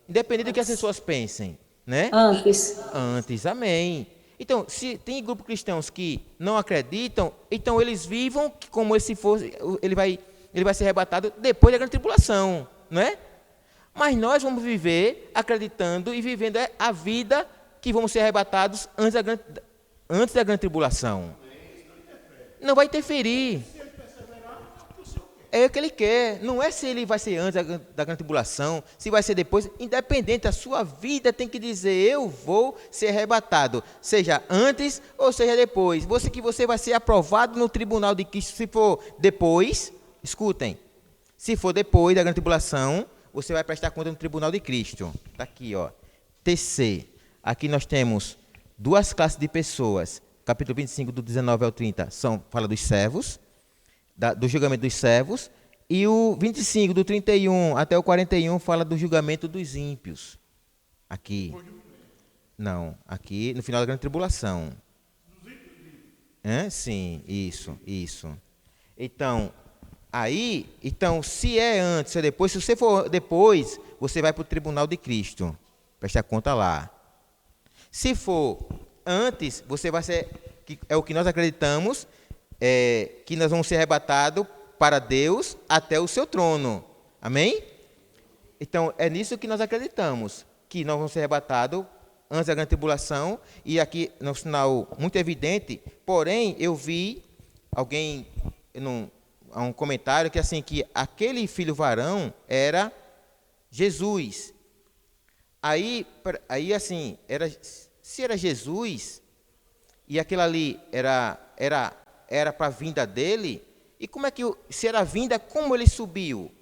Independente do que as pessoas pensem, né? Antes. Antes, amém. Então, se tem grupos cristãos que não acreditam, então eles vivam como se fosse, ele vai ser arrebatado depois da grande tribulação, não é? Mas nós vamos viver acreditando e vivendo a vida que vamos ser arrebatados antes da grande tribulação. Não vai interferir. É o que ele quer. Não é se ele vai ser antes da grande tribulação, se vai ser depois. Independente, a sua vida tem que dizer: eu vou ser arrebatado, seja antes ou seja depois. Você vai ser aprovado no tribunal de Cristo. Se for depois, escutem, se for depois da grande tribulação, você vai prestar conta no tribunal de Cristo. Está aqui, ó. TC. Aqui nós temos duas classes de pessoas. Capítulo 25, do 19 ao 30, fala dos servos, do julgamento dos servos. E o 25, do 31 até o 41, fala do julgamento dos ímpios. Aqui. Não, aqui no final da grande tribulação. Sim, isso. Então, se é antes ou depois, se você for depois, você vai para o tribunal de Cristo. Preste a conta lá. Se for antes, você vai ser, que é o que nós acreditamos, que nós vamos ser arrebatados para Deus até o seu trono. Amém? Então, é nisso que nós acreditamos, que nós vamos ser arrebatados antes da grande tribulação. E aqui, no sinal muito evidente, porém, eu vi alguém, um comentário, que assim, que aquele filho varão era Jesus. Aí assim, se era Jesus, e aquilo ali era para a vinda dele, e como é que, se era a vinda, como ele subiu?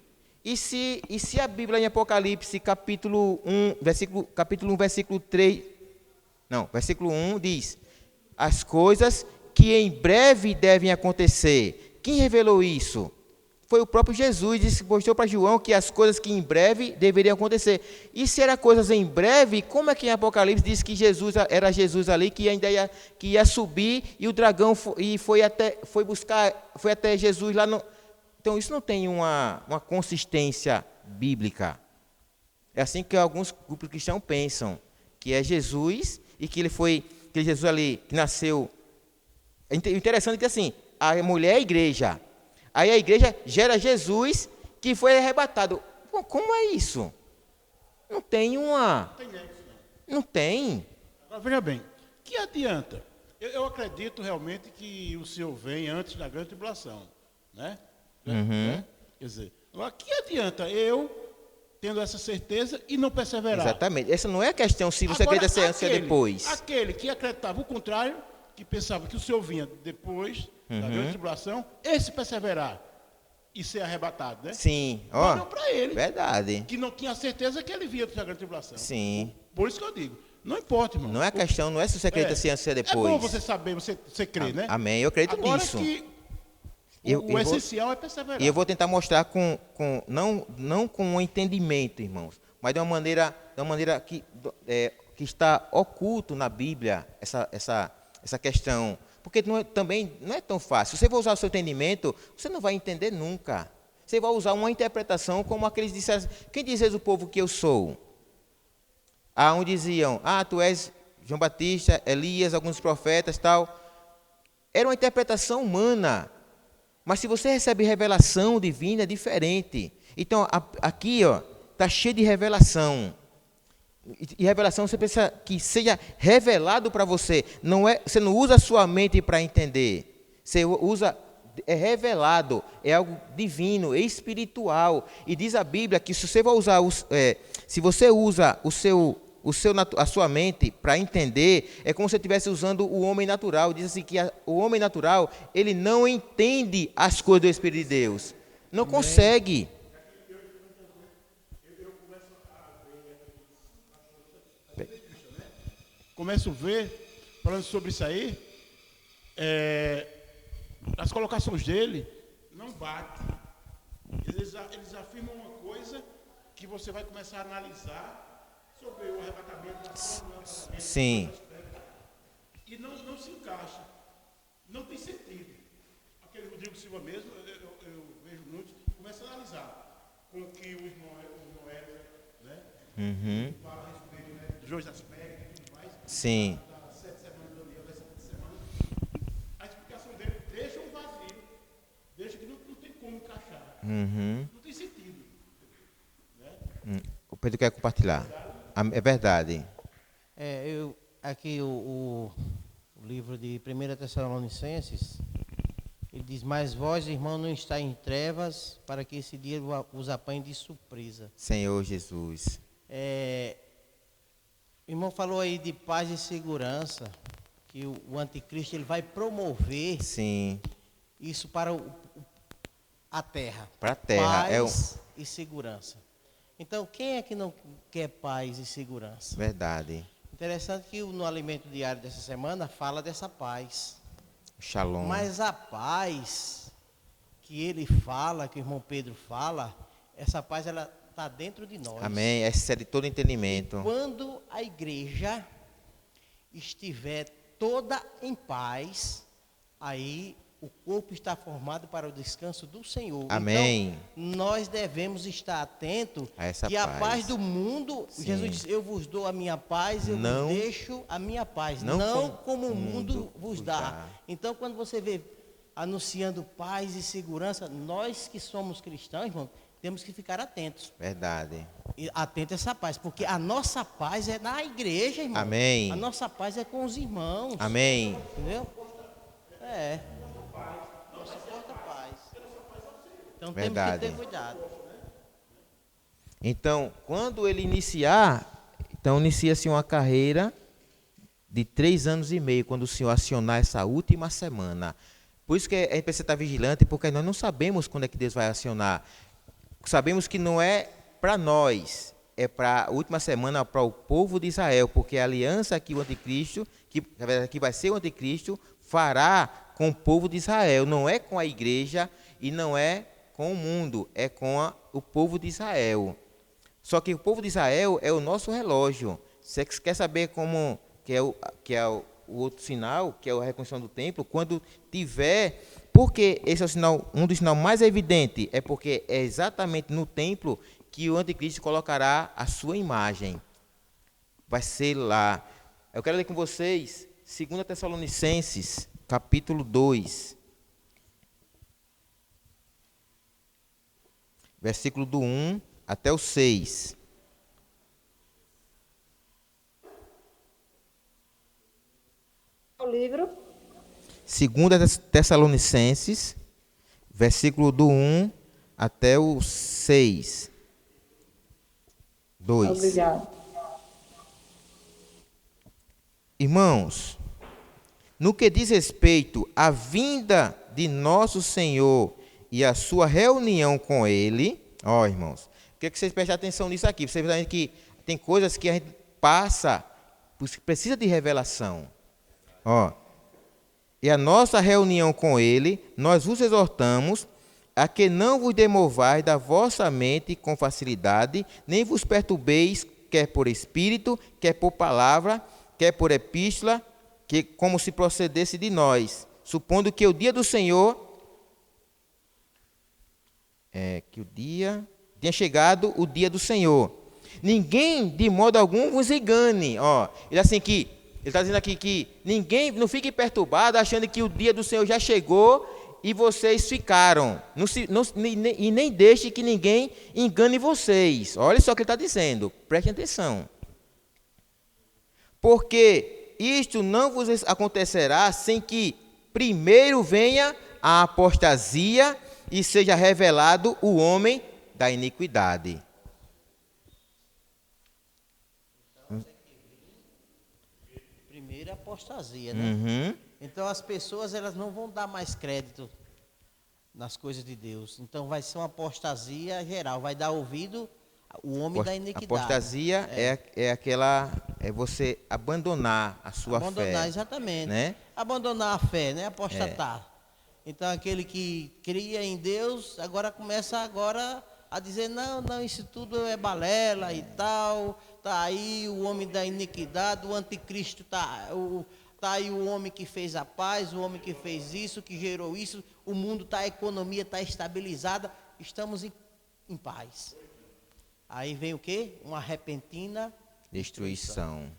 E se a Bíblia em Apocalipse, capítulo 1, versículo 3, não, versículo 1 diz: as coisas que em breve devem acontecer. Quem revelou isso? Foi o próprio Jesus, mostrou para João que as coisas que em breve deveriam acontecer. E se era coisas em breve, como é que em Apocalipse diz que era Jesus ali, que ainda ia subir, e o dragão foi até Jesus lá no... Então isso não tem uma consistência bíblica. É assim que alguns grupos cristãos pensam, que é Jesus, e que Jesus ali, que nasceu... É interessante que assim, a mulher é a igreja. Aí a igreja gera Jesus, que foi arrebatado. Bom, como é isso? Não tem uma... Não tem. Agora, veja bem, que adianta? Eu acredito realmente que o Senhor vem antes da grande tribulação, né? Quer dizer, agora, que adianta eu, tendo essa certeza, e não perseverar? Exatamente. Essa não é a questão se você acredita ser antes ou depois. Aquele que acreditava o contrário, que pensava que o Senhor vinha depois da grande tribulação, esse perseverar e ser arrebatado, né? Sim. Olha para ele. Verdade. Que não tinha certeza que ele via da grande tribulação. Sim. Por isso que eu digo, não importa, irmão. Não é a questão, não é se você acredita ser antes ou depois. É bom você saber, você crer, né? Amém, eu acredito nisso. Agora que o essencial é perseverar. E eu vou tentar mostrar não com um entendimento, irmãos, mas de uma maneira que está oculto na Bíblia essa questão. Porque também não é tão fácil. Se você for usar o seu entendimento, você não vai entender nunca. Você vai usar uma interpretação como aqueles disseram, quem dizes o povo que eu sou? Um diziam, tu és João Batista, Elias, alguns profetas, tal. Era uma interpretação humana. Mas se você recebe revelação divina, é diferente. Então, aqui está cheio de revelação. E revelação você precisa que seja revelado para você. Você não usa a sua mente para entender. Você usa, é revelado, é algo divino, é espiritual. E diz a Bíblia que se você vai usar, se você usa a sua mente para entender, é como se você estivesse usando o homem natural. Diz assim que o homem natural, ele não entende as coisas do Espírito de Deus. Não consegue. Começo a ver, falando sobre isso aí, as colocações dele não batem. Eles afirmam uma coisa que você vai começar a analisar sobre o arrebatamento da forma, Sim. E não se encaixa. Não tem sentido. Aquele Rodrigo Silva mesmo, eu vejo muitos, começa a analisar com o que o irmão né? Fala a respeito, né? Dois aspectos e tudo mais. Sim. Das 7 semanas do Daniel, das 7 semanas. A explicação dele deixa um vazio. Deixa que não tem como encaixar. Não tem sentido. Né? O Pedro quer compartilhar. É verdade. Aqui o livro de 1 Tessalonicenses, ele diz, mas vós, irmão, não está em trevas, para que esse dia os apanhe de surpresa. Senhor Jesus. O irmão falou aí de paz e segurança, que o anticristo ele vai promover Sim. isso para a terra. Para a terra. Paz e segurança. Então, quem é que não quer paz e segurança? Verdade. Interessante que no alimento diário dessa semana fala dessa paz. Shalom. Mas a paz que ele fala, que o irmão Pedro fala, essa paz ela está dentro de nós. Amém. Excede todo entendimento. Quando a igreja estiver toda em paz, aí o corpo está formado para o descanso do Senhor. Amém. Então, nós devemos estar atentos A essa que a paz. paz do mundo, Sim. Jesus disse, eu vos dou a minha paz, eu Não- vos deixo a minha paz, não não com- como o mundo mundo vos vos dá. dá. Então, quando você vê anunciando paz e segurança, nós que somos cristãos, irmão, temos que ficar atentos. Verdade. E atento a essa paz, porque a nossa paz é na igreja, irmão. Amém. A nossa paz é com os irmãos. Amém. Entendeu? Nossa porta-paz. Então Verdade. temos que ter cuidado. Então, quando ele inicia-se uma carreira de 3 anos e meio, quando o Senhor acionar essa última semana. Por isso que a gente precisa estar vigilante, porque nós não sabemos quando é que Deus vai acionar. Sabemos que não é para nós, é para a última semana para o povo de Israel, porque a aliança que o anticristo, que vai ser o anticristo, fará com o povo de Israel. Não é com a igreja e não é com o mundo, é com o povo de Israel. Só que o povo de Israel é o nosso relógio. Você quer saber como que é o outro sinal, que é a reconstrução do templo? Quando tiver, porque esse é o sinal, um dos sinais mais evidentes, é porque é exatamente no templo que o anticristo colocará a sua imagem. Vai ser lá. Eu quero ler com vocês 2 Tessalonicenses, capítulo 2. Versículo do 1 até o 6. O livro. 2 Tessalonicenses, versículo do 1 até o 6. 2. Obrigado. Irmãos, no que diz respeito à vinda de nosso Senhor e a sua reunião com Ele, irmãos, queria que vocês prestem atenção nisso aqui. Vocês verem que tem coisas que a gente passa, precisa de revelação. E a nossa reunião com Ele, nós vos exortamos a que não vos demovais da vossa mente com facilidade, nem vos perturbeis, quer por espírito, quer por palavra, quer por epístola, que como se procedesse de nós, supondo que o dia do Senhor que o dia tinha chegado o dia do Senhor. Ninguém de modo algum vos engane. Ó, ele está dizendo aqui que ninguém não fique perturbado achando que o dia do Senhor já chegou e vocês ficaram. E nem deixe que ninguém engane vocês. Olha só o que ele está dizendo. Prestem atenção. Porque isto não vos acontecerá sem que primeiro venha a apostasia e seja revelado o homem da iniquidade. Primeiro a apostasia, né? Uhum. Então as pessoas elas não vão dar mais crédito nas coisas de Deus. Então vai ser uma apostasia geral, vai dar ouvido o homem da iniquidade. Apostasia é você abandonar a sua fé. Abandonar, exatamente. Né? Abandonar a fé, né? Apostatar. Então aquele que cria em Deus, agora começa a dizer, não, isso tudo é balela e tal, tá aí o homem da iniquidade, o anticristo tá aí o homem que fez a paz, o homem que fez isso, que gerou isso, o mundo a economia está estabilizada, estamos em paz. Aí vem o quê? Uma repentina destruição.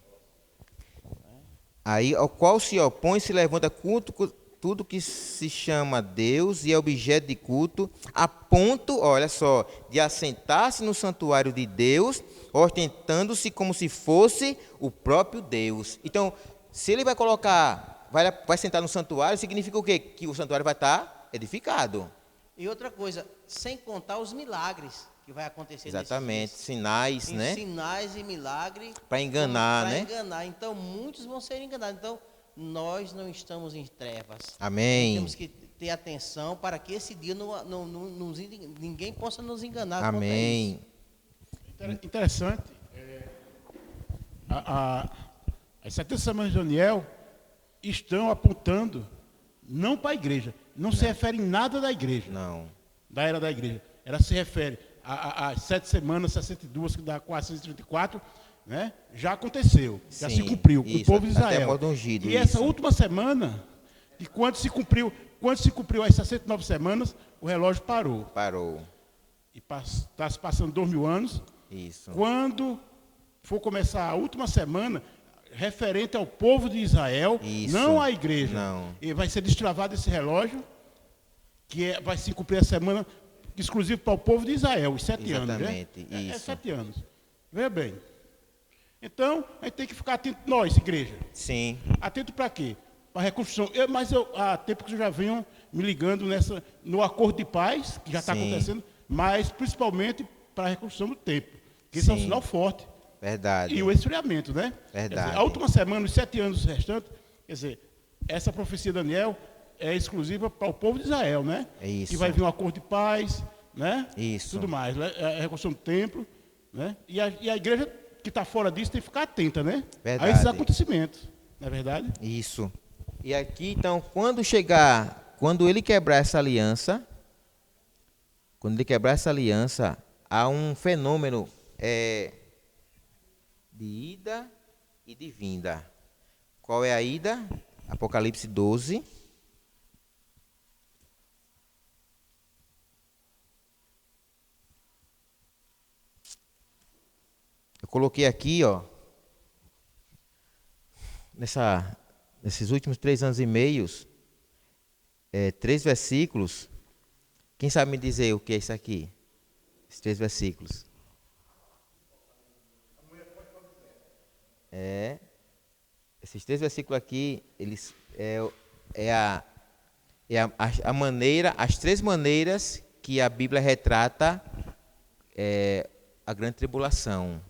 Aí ao qual se opõe, se levanta tudo que se chama Deus e é objeto de culto, a ponto, olha só, de assentar-se no santuário de Deus, ostentando-se como se fosse o próprio Deus. Então, se ele vai colocar, vai sentar no santuário, significa o quê? Que o santuário vai estar edificado. E outra coisa, sem contar os milagres que vai acontecer. Exatamente, sinais, né? Sinais e milagres. Para enganar, né? Para enganar. Então, muitos vão ser enganados. Então, nós não estamos em trevas. Amém. Temos que ter atenção para que esse dia ninguém possa nos enganar. Amém. Interessante. As 70 semanas de Daniel estão apontando não para a igreja. Não se refere em nada da igreja. Não. Da era da igreja. Ela se refere às 7 semanas, 62, que dá 434, né? Já aconteceu, já se cumpriu com o povo de Israel. Ungido, e essa última semana, de quando se cumpriu as 69 semanas, o relógio parou. Parou. E está se passando 2000 anos. Isso. Quando for começar a última semana, referente ao povo de Israel, não à igreja. Não. E vai ser destravado esse relógio, vai se cumprir a semana exclusivo para o povo de Israel, os 7 anos. Exatamente, né? isso. 7 anos. Veja bem. Então, a gente tem que ficar atento, nós, igreja. Sim. Atento para quê? Para a reconstrução. Há tempo que já venham me ligando no acordo de paz, que já está acontecendo, mas principalmente para a reconstrução do templo, que isso é um sinal forte. Verdade. E o esfriamento, né? Verdade. Quer dizer, a última semana, os 7 anos restantes, quer dizer, essa profecia de Daniel é exclusiva para o povo de Israel, né? É isso. Que vai vir um acordo de paz, né? Isso. Tudo mais, né? A reconstrução do templo, né? E a igreja que está fora disso tem que ficar atenta, né? Verdade. A esses acontecimentos, não é verdade? Isso. E aqui, então, quando ele quebrar essa aliança, há um fenômeno de ida e de vinda. Qual é a ida? Apocalipse 12. Eu coloquei aqui, ó, nesses últimos 3 anos e meio, 3 versículos. Quem sabe me dizer o que é isso aqui? Esses 3 versículos. Esses 3 versículos aqui, eles as 3 maneiras que a Bíblia retrata a grande tribulação.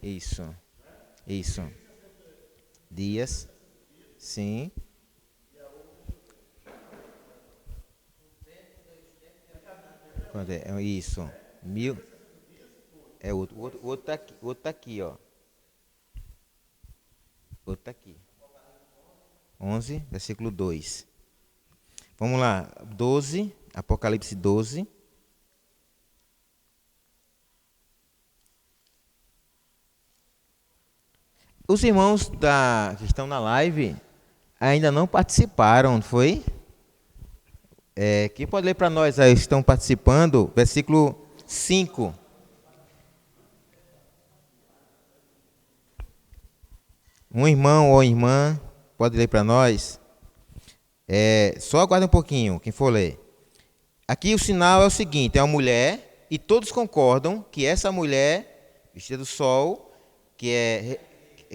Isso. Dias. Sim. Quando é? Isso. 1000. O outro tá aqui, ó. O outro tá aqui. 11, versículo 2. Vamos lá. 12, Apocalipse 12. Os irmãos que estão na live ainda não participaram, não foi? Quem pode ler para nós aí, estão participando? Versículo 5. Um irmão ou irmã pode ler para nós? Só aguarda um pouquinho, quem for ler. Aqui o sinal é o seguinte, é uma mulher, e todos concordam que essa mulher, vestida do sol, que é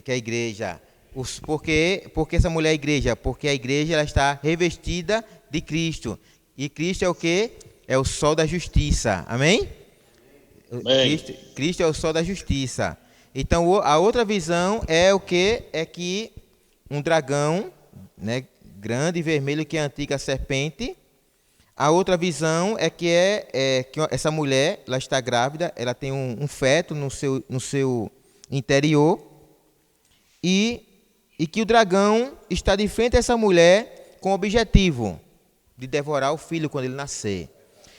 a igreja. Por que essa mulher é a igreja? Porque a igreja ela está revestida de Cristo. E Cristo é o quê? É o sol da justiça. Amém? Cristo é o sol da justiça. Então, a outra visão é o quê? É que um dragão, né, grande e vermelho, que é a antiga serpente. A outra visão é que que essa mulher, ela está grávida, ela tem um feto no seu interior, e que o dragão está de frente a essa mulher com o objetivo de devorar o filho quando ele nascer.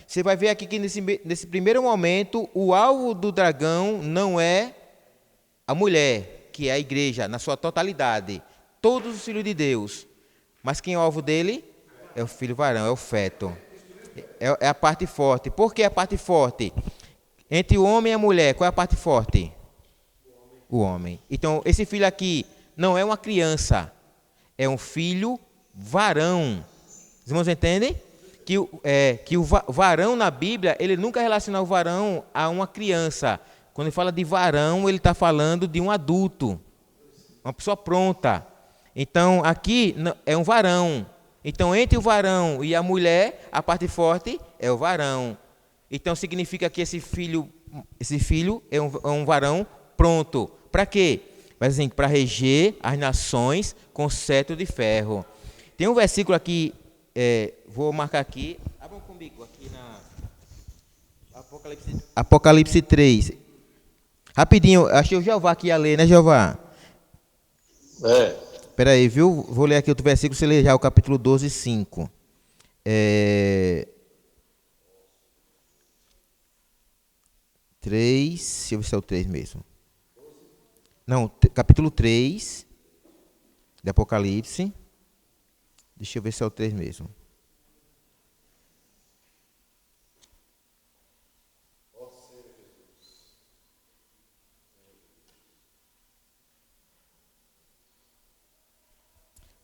Você vai ver aqui que nesse primeiro momento, o alvo do dragão não é a mulher, que é a igreja, na sua totalidade, todos os filhos de Deus. Mas quem é o alvo dele? É o filho varão, é o feto. É a parte forte. Por que a parte forte? Entre o homem e a mulher, qual é a parte forte? O homem. Então, esse filho aqui não é uma criança, é um filho varão. Os irmãos entendem? Que o varão na Bíblia, ele nunca relaciona o varão a uma criança. Quando ele fala de varão, ele está falando de um adulto, uma pessoa pronta. Então, aqui é um varão. Então, entre o varão e a mulher, a parte forte é o varão. Então, significa que esse filho é um varão pronto. Para quê? Mas assim, para reger as nações com cetro de ferro. Tem um versículo aqui, vou marcar aqui. Abram comigo aqui na Apocalipse 3. Rapidinho, achei o Jeová aqui a ler, né, Jeová? Espera aí, viu? Vou ler aqui outro versículo, você lê já o capítulo 12, 5. 3, deixa eu ver se é o 3 mesmo. Não, capítulo 3 de Apocalipse. Deixa eu ver se é o 3 mesmo.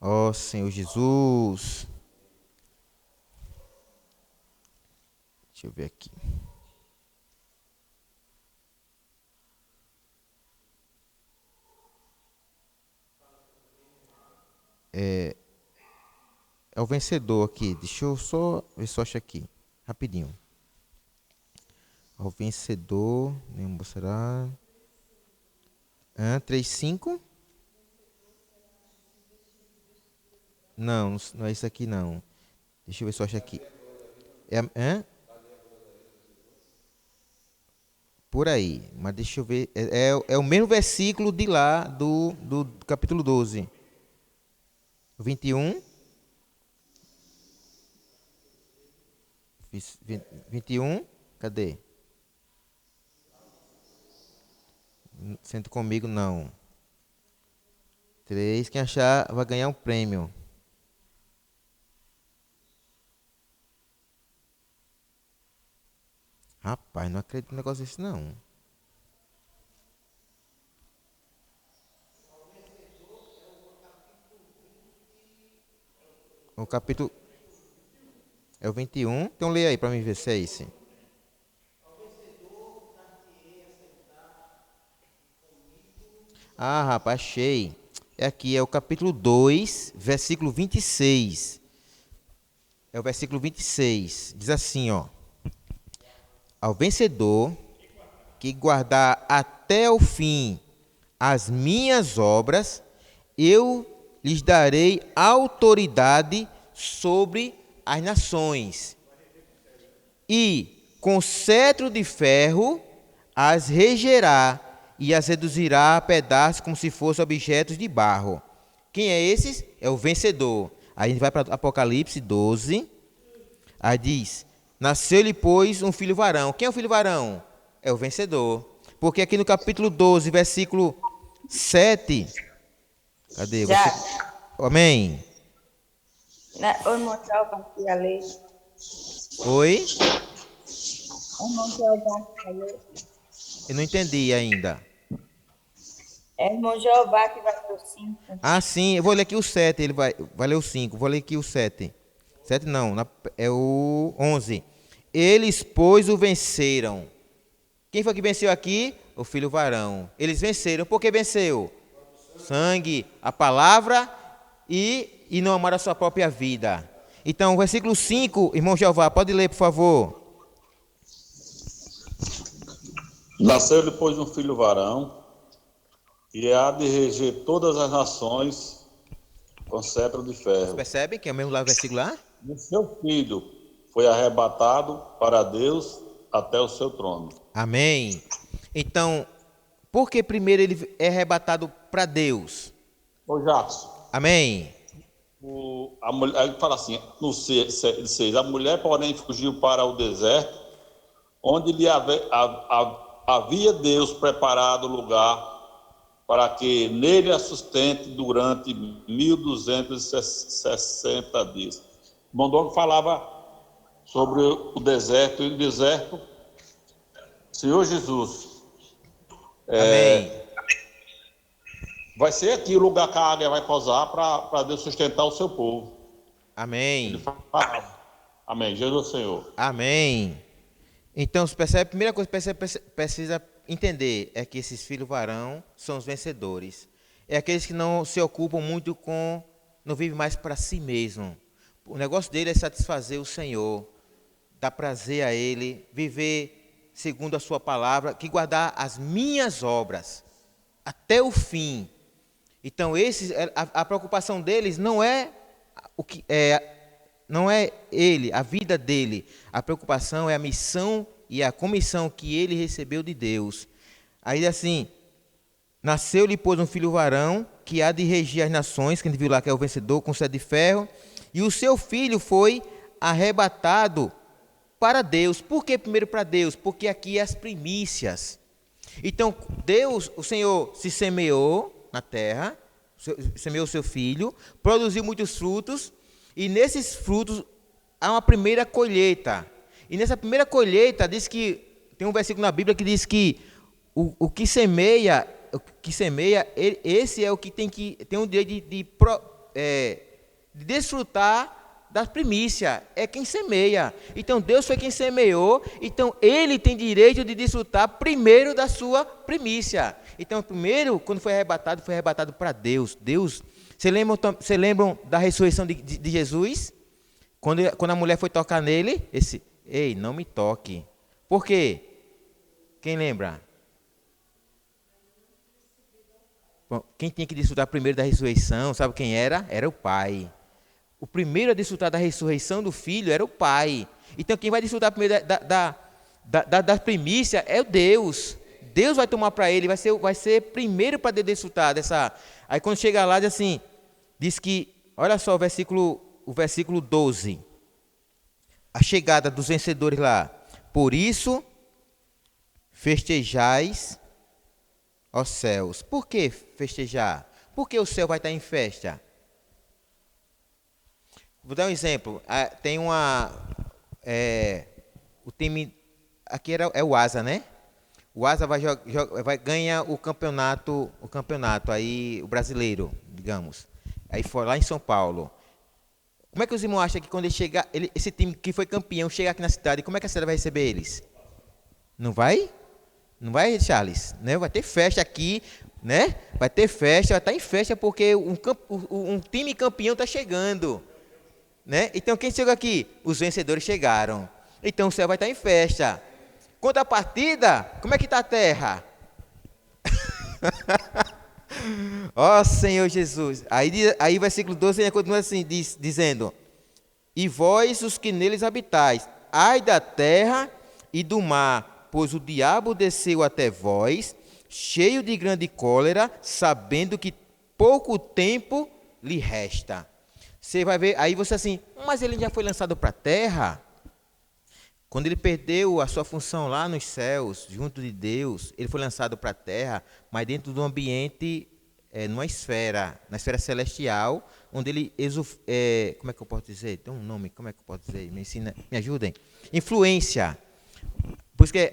Ó Senhor Jesus. Deixa eu ver aqui. É o vencedor aqui. Deixa eu só ver se eu acho aqui. Rapidinho. O vencedor. Nenhum será. 3:5. Não é isso aqui não. Deixa eu ver se eu acho aqui. Por aí. Mas deixa eu ver. É o mesmo versículo de lá do capítulo 12. 21. 21. Cadê? Senta comigo, não. 3. Quem achar vai ganhar um prêmio. Rapaz, não acredito no negócio desse, não. O capítulo é o 21. Então lê aí para mim ver se é esse. Ah, rapaz, achei. Aqui é o capítulo 2, versículo 26. É o versículo 26. Diz assim, ó. Ao vencedor que guardar até o fim as minhas obras, eu lhes darei autoridade sobre as nações, e com cetro de ferro as regerá e as reduzirá a pedaços como se fossem objetos de barro. Quem é esses? É o vencedor. Aí a gente vai para Apocalipse 12, aí diz: nasceu-lhe, pois, um filho varão. Quem é o filho varão? É o vencedor. Porque aqui no capítulo 12, versículo 7... Cadê? Já. Amém. Vou mostrar o aqui a lei. Oi? É irmão Jeová que vai ler. Eu não entendi ainda. É irmão Jeová que vai ler o 5. Ah, sim, eu vou ler aqui o 7, ele vai ler o 5, vou ler aqui o 7. 7 não, é o 11. Eles, pois, o venceram. Quem foi que venceu aqui? O filho varão. Eles venceram. Por que venceu? Sangue, a palavra e não amar a sua própria vida. Então, o versículo 5, irmão Jeová, pode ler, por favor. Nasceu-lhe, pois, um filho varão, e há de reger todas as nações com cetro de Vocês ferro. percebem que é o mesmo lá, versículo lá? E seu filho foi arrebatado para Deus até o seu trono. Amém. Então, por que primeiro ele é arrebatado para Deus? Ô Jackson, Amém. a mulher, ele fala assim, no 6, a mulher, porém, fugiu para o deserto, onde lhe havia Deus preparado lugar para que nele a sustente durante 1260 dias. O Mondongo falava sobre o deserto, e o deserto, Senhor Jesus, Amém. vai ser aqui o lugar que a águia vai pousar para Deus sustentar o seu povo. Amém. Amém. Jesus Senhor. Amém. Então, você percebe, a primeira coisa que precisa entender é que esses filhos varão são os vencedores. É aqueles que não se ocupam muito com, não vivem mais para si mesmo. O negócio dele é satisfazer o Senhor, dar prazer a Ele, viver segundo a sua palavra, que guardar as minhas obras até o fim. Então, a preocupação deles não é o que não é ele, a vida dele. A preocupação é a missão e a comissão que ele recebeu de Deus. Aí assim, nasceu-lhe, pois, um filho varão, que há de regir as nações, que a gente viu lá que é o vencedor, com cetro de ferro, e o seu filho foi arrebatado para Deus. Por que primeiro para Deus? Porque aqui é as primícias. Então, Deus, o Senhor, se semeou na terra, semeou seu filho, produziu muitos frutos, e nesses frutos há uma primeira colheita. E nessa primeira colheita, diz que, tem um versículo na Bíblia que diz que o que semeia, esse é o que tem o direito de desfrutar das primícias, é quem semeia. Então Deus foi quem semeou, então ele tem direito de desfrutar primeiro da sua primícia. Então primeiro, quando foi arrebatado para Deus. Vocês lembram da ressurreição de Jesus? Quando a mulher foi tocar nele, ei, não me toque. Por quê? Quem lembra? Bom, quem tinha que desfrutar primeiro da ressurreição, sabe quem era? Era o Pai. O primeiro a desfrutar da ressurreição do Filho era o Pai. Então quem vai desfrutar primeiro da primícia é o Deus. Deus vai tomar para ele, vai ser primeiro para desfrutar dessa. Aí quando chega lá, diz que, olha só o versículo 12. A chegada dos vencedores lá. Por isso, festejais, ó céus. Por que festejar? Por que o céu vai estar em festa? Vou dar um exemplo. Tem o time, aqui é o Asa, né? O Asa vai ganhar o campeonato aí, o brasileiro, digamos. Aí foi lá em São Paulo. Como é que os irmãos acham que quando ele chegar, esse time que foi campeão, chegar aqui na cidade, como é que a cidade vai receber eles? Não vai? Não vai, Charles? Né? Vai ter festa aqui, né? Vai ter festa, vai estar em festa porque um time campeão está chegando. Né? Então quem chegou aqui? Os vencedores chegaram. Então o céu vai estar em festa. Quanto à partida, como é que está a terra? Ó Senhor Jesus. Aí o versículo 12 continua assim, dizendo: e vós os que neles habitais, ai da terra e do mar, pois o diabo desceu até vós, cheio de grande cólera, sabendo que pouco tempo lhe resta. Você vai ver, aí você assim, mas ele já foi lançado para a terra? Quando ele perdeu a sua função lá nos céus, junto de Deus, ele foi lançado para a terra, mas dentro do ambiente na esfera celestial, onde ele como é que eu posso dizer? Tem um nome, como é que eu posso dizer? Me ensina, me ajudem. Influência. Por isso que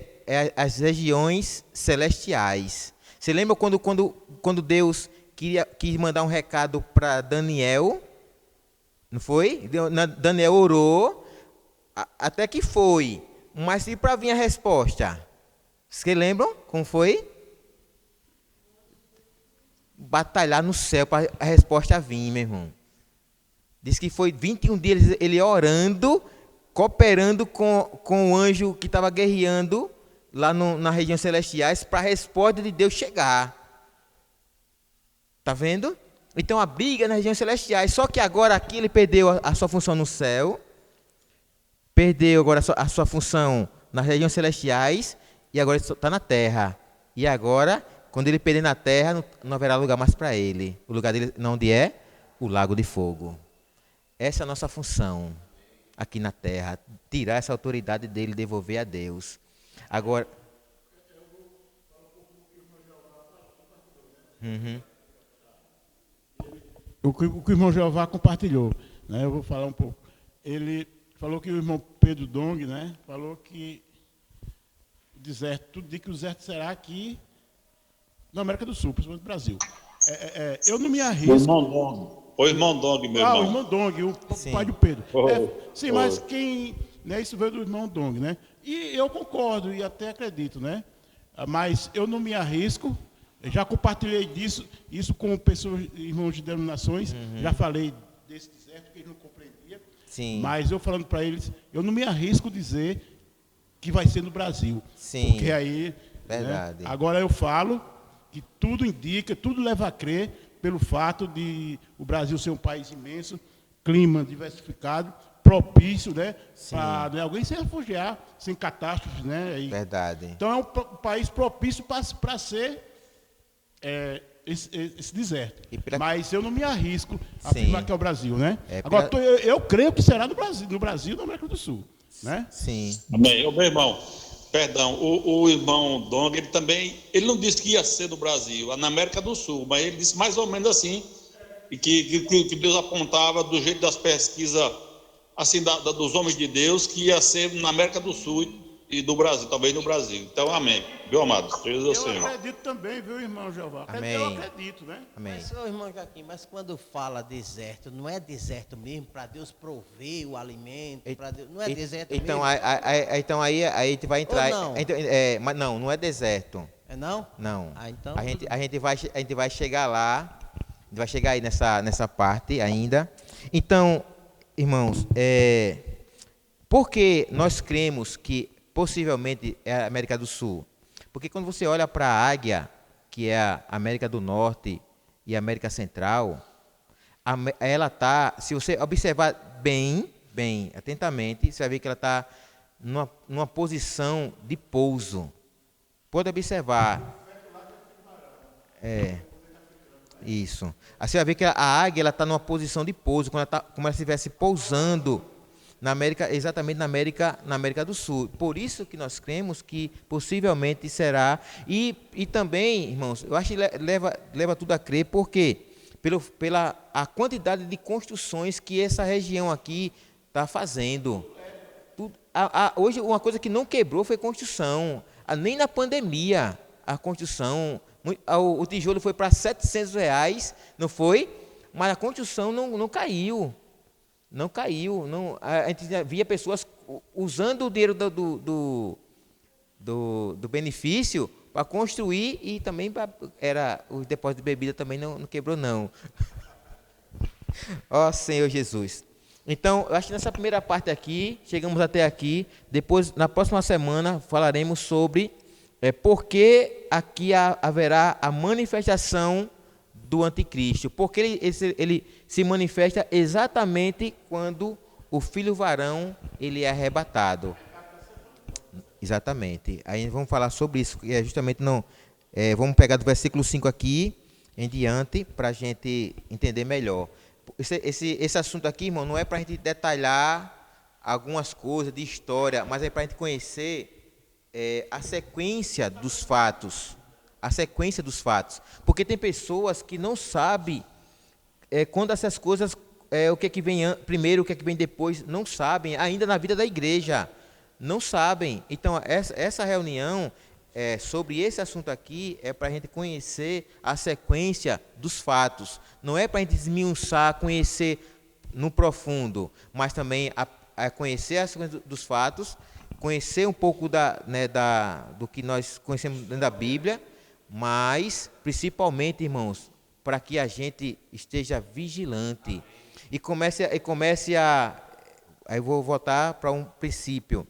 as regiões celestiais. Você lembra quando Deus quis mandar um recado para Daniel? Não foi? Daniel orou, até que foi. Mas e para vir a resposta? Vocês lembram como foi? Batalhar no céu para a resposta vir, meu irmão. Diz que foi 21 dias ele orando, cooperando com o anjo que estava guerreando lá na região celestiais para a resposta de Deus chegar. Está vendo? Então a briga nas regiões celestiais. Só que agora aqui ele perdeu a sua função no céu, perdeu agora a sua função nas regiões celestiais e agora está na terra. E agora, quando ele perder na terra, não haverá lugar mais para ele. O lugar dele, onde é? O lago de fogo. Essa é a nossa função aqui na terra. Tirar essa autoridade dele e devolver a Deus. Agora... O que o irmão Jeová compartilhou, né? Eu vou falar um pouco. Ele falou que o irmão Pedro Dong, né? Falou que o deserto, tudo diz que o deserto será aqui na América do Sul, principalmente no Brasil. Eu não me arrisco. O irmão Dong, meu irmão. O irmão Dong, o pai do Pedro. Sim, mas quem... Né, isso veio do irmão Dong, né? E eu concordo e até acredito, né? Mas eu não me arrisco. Eu já compartilhei isso com pessoas, irmãos de denominações. Já falei desse deserto que eles não compreendiam. Sim. Mas eu falando para eles, eu não me arrisco dizer que vai ser no Brasil. Sim. Porque aí... Verdade. Né, agora eu falo que tudo indica, tudo leva a crer pelo fato de o Brasil ser um país imenso, clima diversificado, propício, né, para, né, alguém se refugiar sem catástrofes, né? Verdade. Então é um país propício para ser esse deserto. Mas eu não me arrisco a afirmar que é o Brasil, né? Agora eu creio que será no Brasil, na América do Sul, né? Sim. Amém. Meu irmão, perdão, o irmão Dong, ele não disse que ia ser no Brasil, na América do Sul, mas ele disse mais ou menos assim, e que Deus apontava do jeito das pesquisas, assim, dos homens de Deus, que ia ser na América do Sul e do Brasil, talvez no Brasil. Então, amém. Viu, amados? Eu acredito também, viu, irmão Jeová? Amém. Eu acredito, né? Amém. Mas, irmão Joaquim, mas quando fala deserto, não é deserto mesmo para Deus prover o alimento? Deus, não é deserto então, mesmo? Então aí a gente vai entrar... Ou não? Mas não é deserto. É não? Não. Então, a gente vai chegar lá, a gente vai chegar aí nessa parte ainda. Então, irmãos, porque nós cremos que possivelmente é a América do Sul? Porque quando você olha para a águia, que é a América do Norte e a América Central, ela está, se você observar bem, atentamente, você vai ver que ela está numa posição de pouso. Pode observar. Isso. Aí você vai ver que a águia ela está numa posição de pouso, como ela estivesse pousando exatamente na América do Sul. Por isso que nós cremos que possivelmente será. E também, irmãos, eu acho que leva tudo a crer, porque pela a quantidade de construções que essa região aqui está fazendo. Hoje, uma coisa que não quebrou foi construção. Nem na pandemia, a construção. O tijolo foi para R$700, não foi? Mas a construção não caiu. Não caiu. A gente via pessoas usando o dinheiro do benefício para construir e também o depósito de bebida também não quebrou, não. Ó Senhor Jesus. Então, eu acho que nessa primeira parte aqui, chegamos até aqui. Depois, na próxima semana, falaremos sobre por que aqui haverá a manifestação do anticristo. Porque ele se manifesta exatamente quando o filho varão ele é arrebatado. Exatamente. Aí vamos falar sobre isso, que é justamente vamos pegar do versículo 5 aqui em diante, para a gente entender melhor. Esse assunto aqui, irmão, não é para a gente detalhar algumas coisas de história, mas é para a gente conhecer a sequência dos fatos. a sequência dos fatos. Porque tem pessoas que não sabem quando essas coisas, o que é que vem primeiro, o que é que vem depois, não sabem, ainda na vida da igreja, não sabem. Então, essa reunião sobre esse assunto aqui é para a gente conhecer a sequência dos fatos. Não é para a gente esmiuçar, conhecer no profundo, mas também a conhecer a sequência dos fatos, conhecer um pouco do que nós conhecemos dentro da Bíblia, mas, principalmente, irmãos, para que a gente esteja vigilante e comece a... Aí eu vou voltar para um princípio.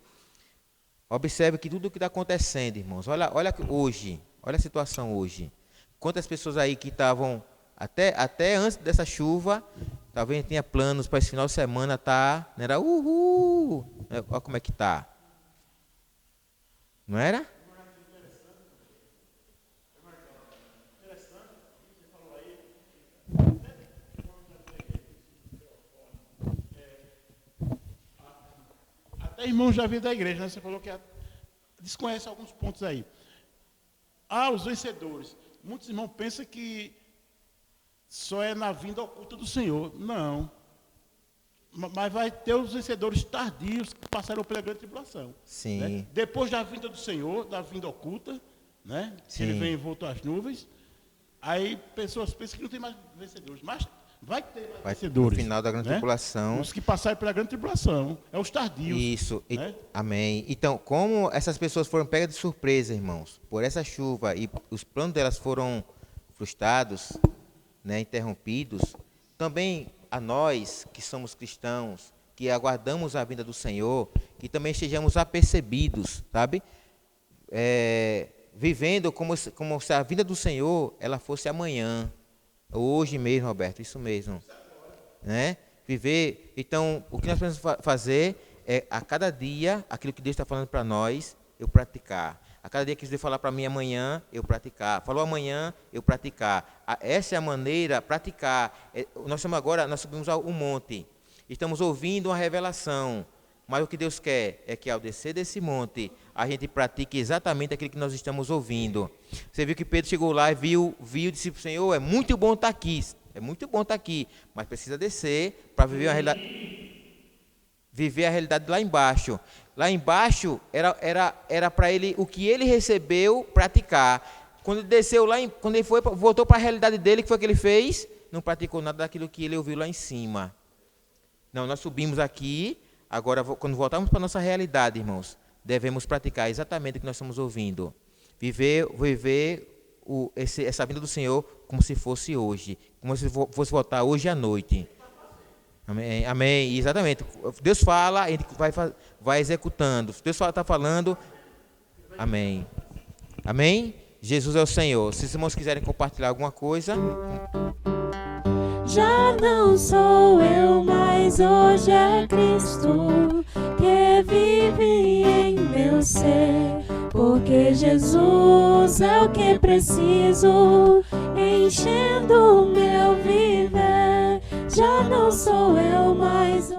Observe que tudo o que está acontecendo, irmãos, olha hoje, olha a situação hoje. Quantas pessoas aí que estavam, até antes dessa chuva, talvez tenha planos para esse final de semana, não era uhul, olha como é que está. Não era? Até irmãos já vi da igreja, né? Você falou que desconhece alguns pontos aí. Os vencedores. Muitos irmãos pensam que só é na vinda oculta do Senhor. Não. Mas vai ter os vencedores tardios que passaram pela grande tribulação. Sim. Né? Depois da vinda do Senhor, da vinda oculta, né? Sim. Ele vem e voltou às nuvens. Aí pessoas pensam que não tem mais vencedores. Mas vai ter mais vencedores. No final da grande tribulação. Os que passaram pela grande tribulação. É os tardios. Isso. Né? Amém. Então, como essas pessoas foram pegas de surpresa, irmãos, por essa chuva, e os planos delas foram frustrados, né, interrompidos, também a nós, que somos cristãos, que aguardamos a vinda do Senhor, que também estejamos apercebidos, sabe? Vivendo como se a vinda do Senhor ela fosse amanhã, hoje mesmo, Roberto, isso mesmo, né? Viver. Então, o que nós precisamos fazer é a cada dia aquilo que Deus está falando para nós, eu praticar. A cada dia que Deus falar para mim amanhã, eu praticar. Falou amanhã, eu praticar. Essa é a maneira, praticar. Nós subimos ao monte. Estamos ouvindo uma revelação. Mas o que Deus quer é que ao descer desse monte, a gente pratique exatamente aquilo que nós estamos ouvindo. Você viu que Pedro chegou lá e viu e disse, Senhor, é muito bom estar aqui. É muito bom estar aqui, mas precisa descer para viver a realidade lá embaixo. Lá embaixo era para ele, o que ele recebeu, praticar. Quando ele desceu lá, quando ele voltou para a realidade dele, o que foi que ele fez? Não praticou nada daquilo que ele ouviu lá em cima. Não, nós subimos aqui, agora quando voltarmos para a nossa realidade, irmãos, devemos praticar exatamente o que nós estamos ouvindo. Viver essa vinda do Senhor como se fosse hoje, como se fosse voltar hoje à noite. Amém, amém, exatamente. Deus fala, a gente vai executando. Deus está falando, amém. Amém? Jesus é o Senhor. Se os irmãos quiserem compartilhar alguma coisa. Já não sou eu, mas hoje é Cristo que vive em meu ser. Porque Jesus é o que preciso, enchendo o meu viver. Já não sou eu, mas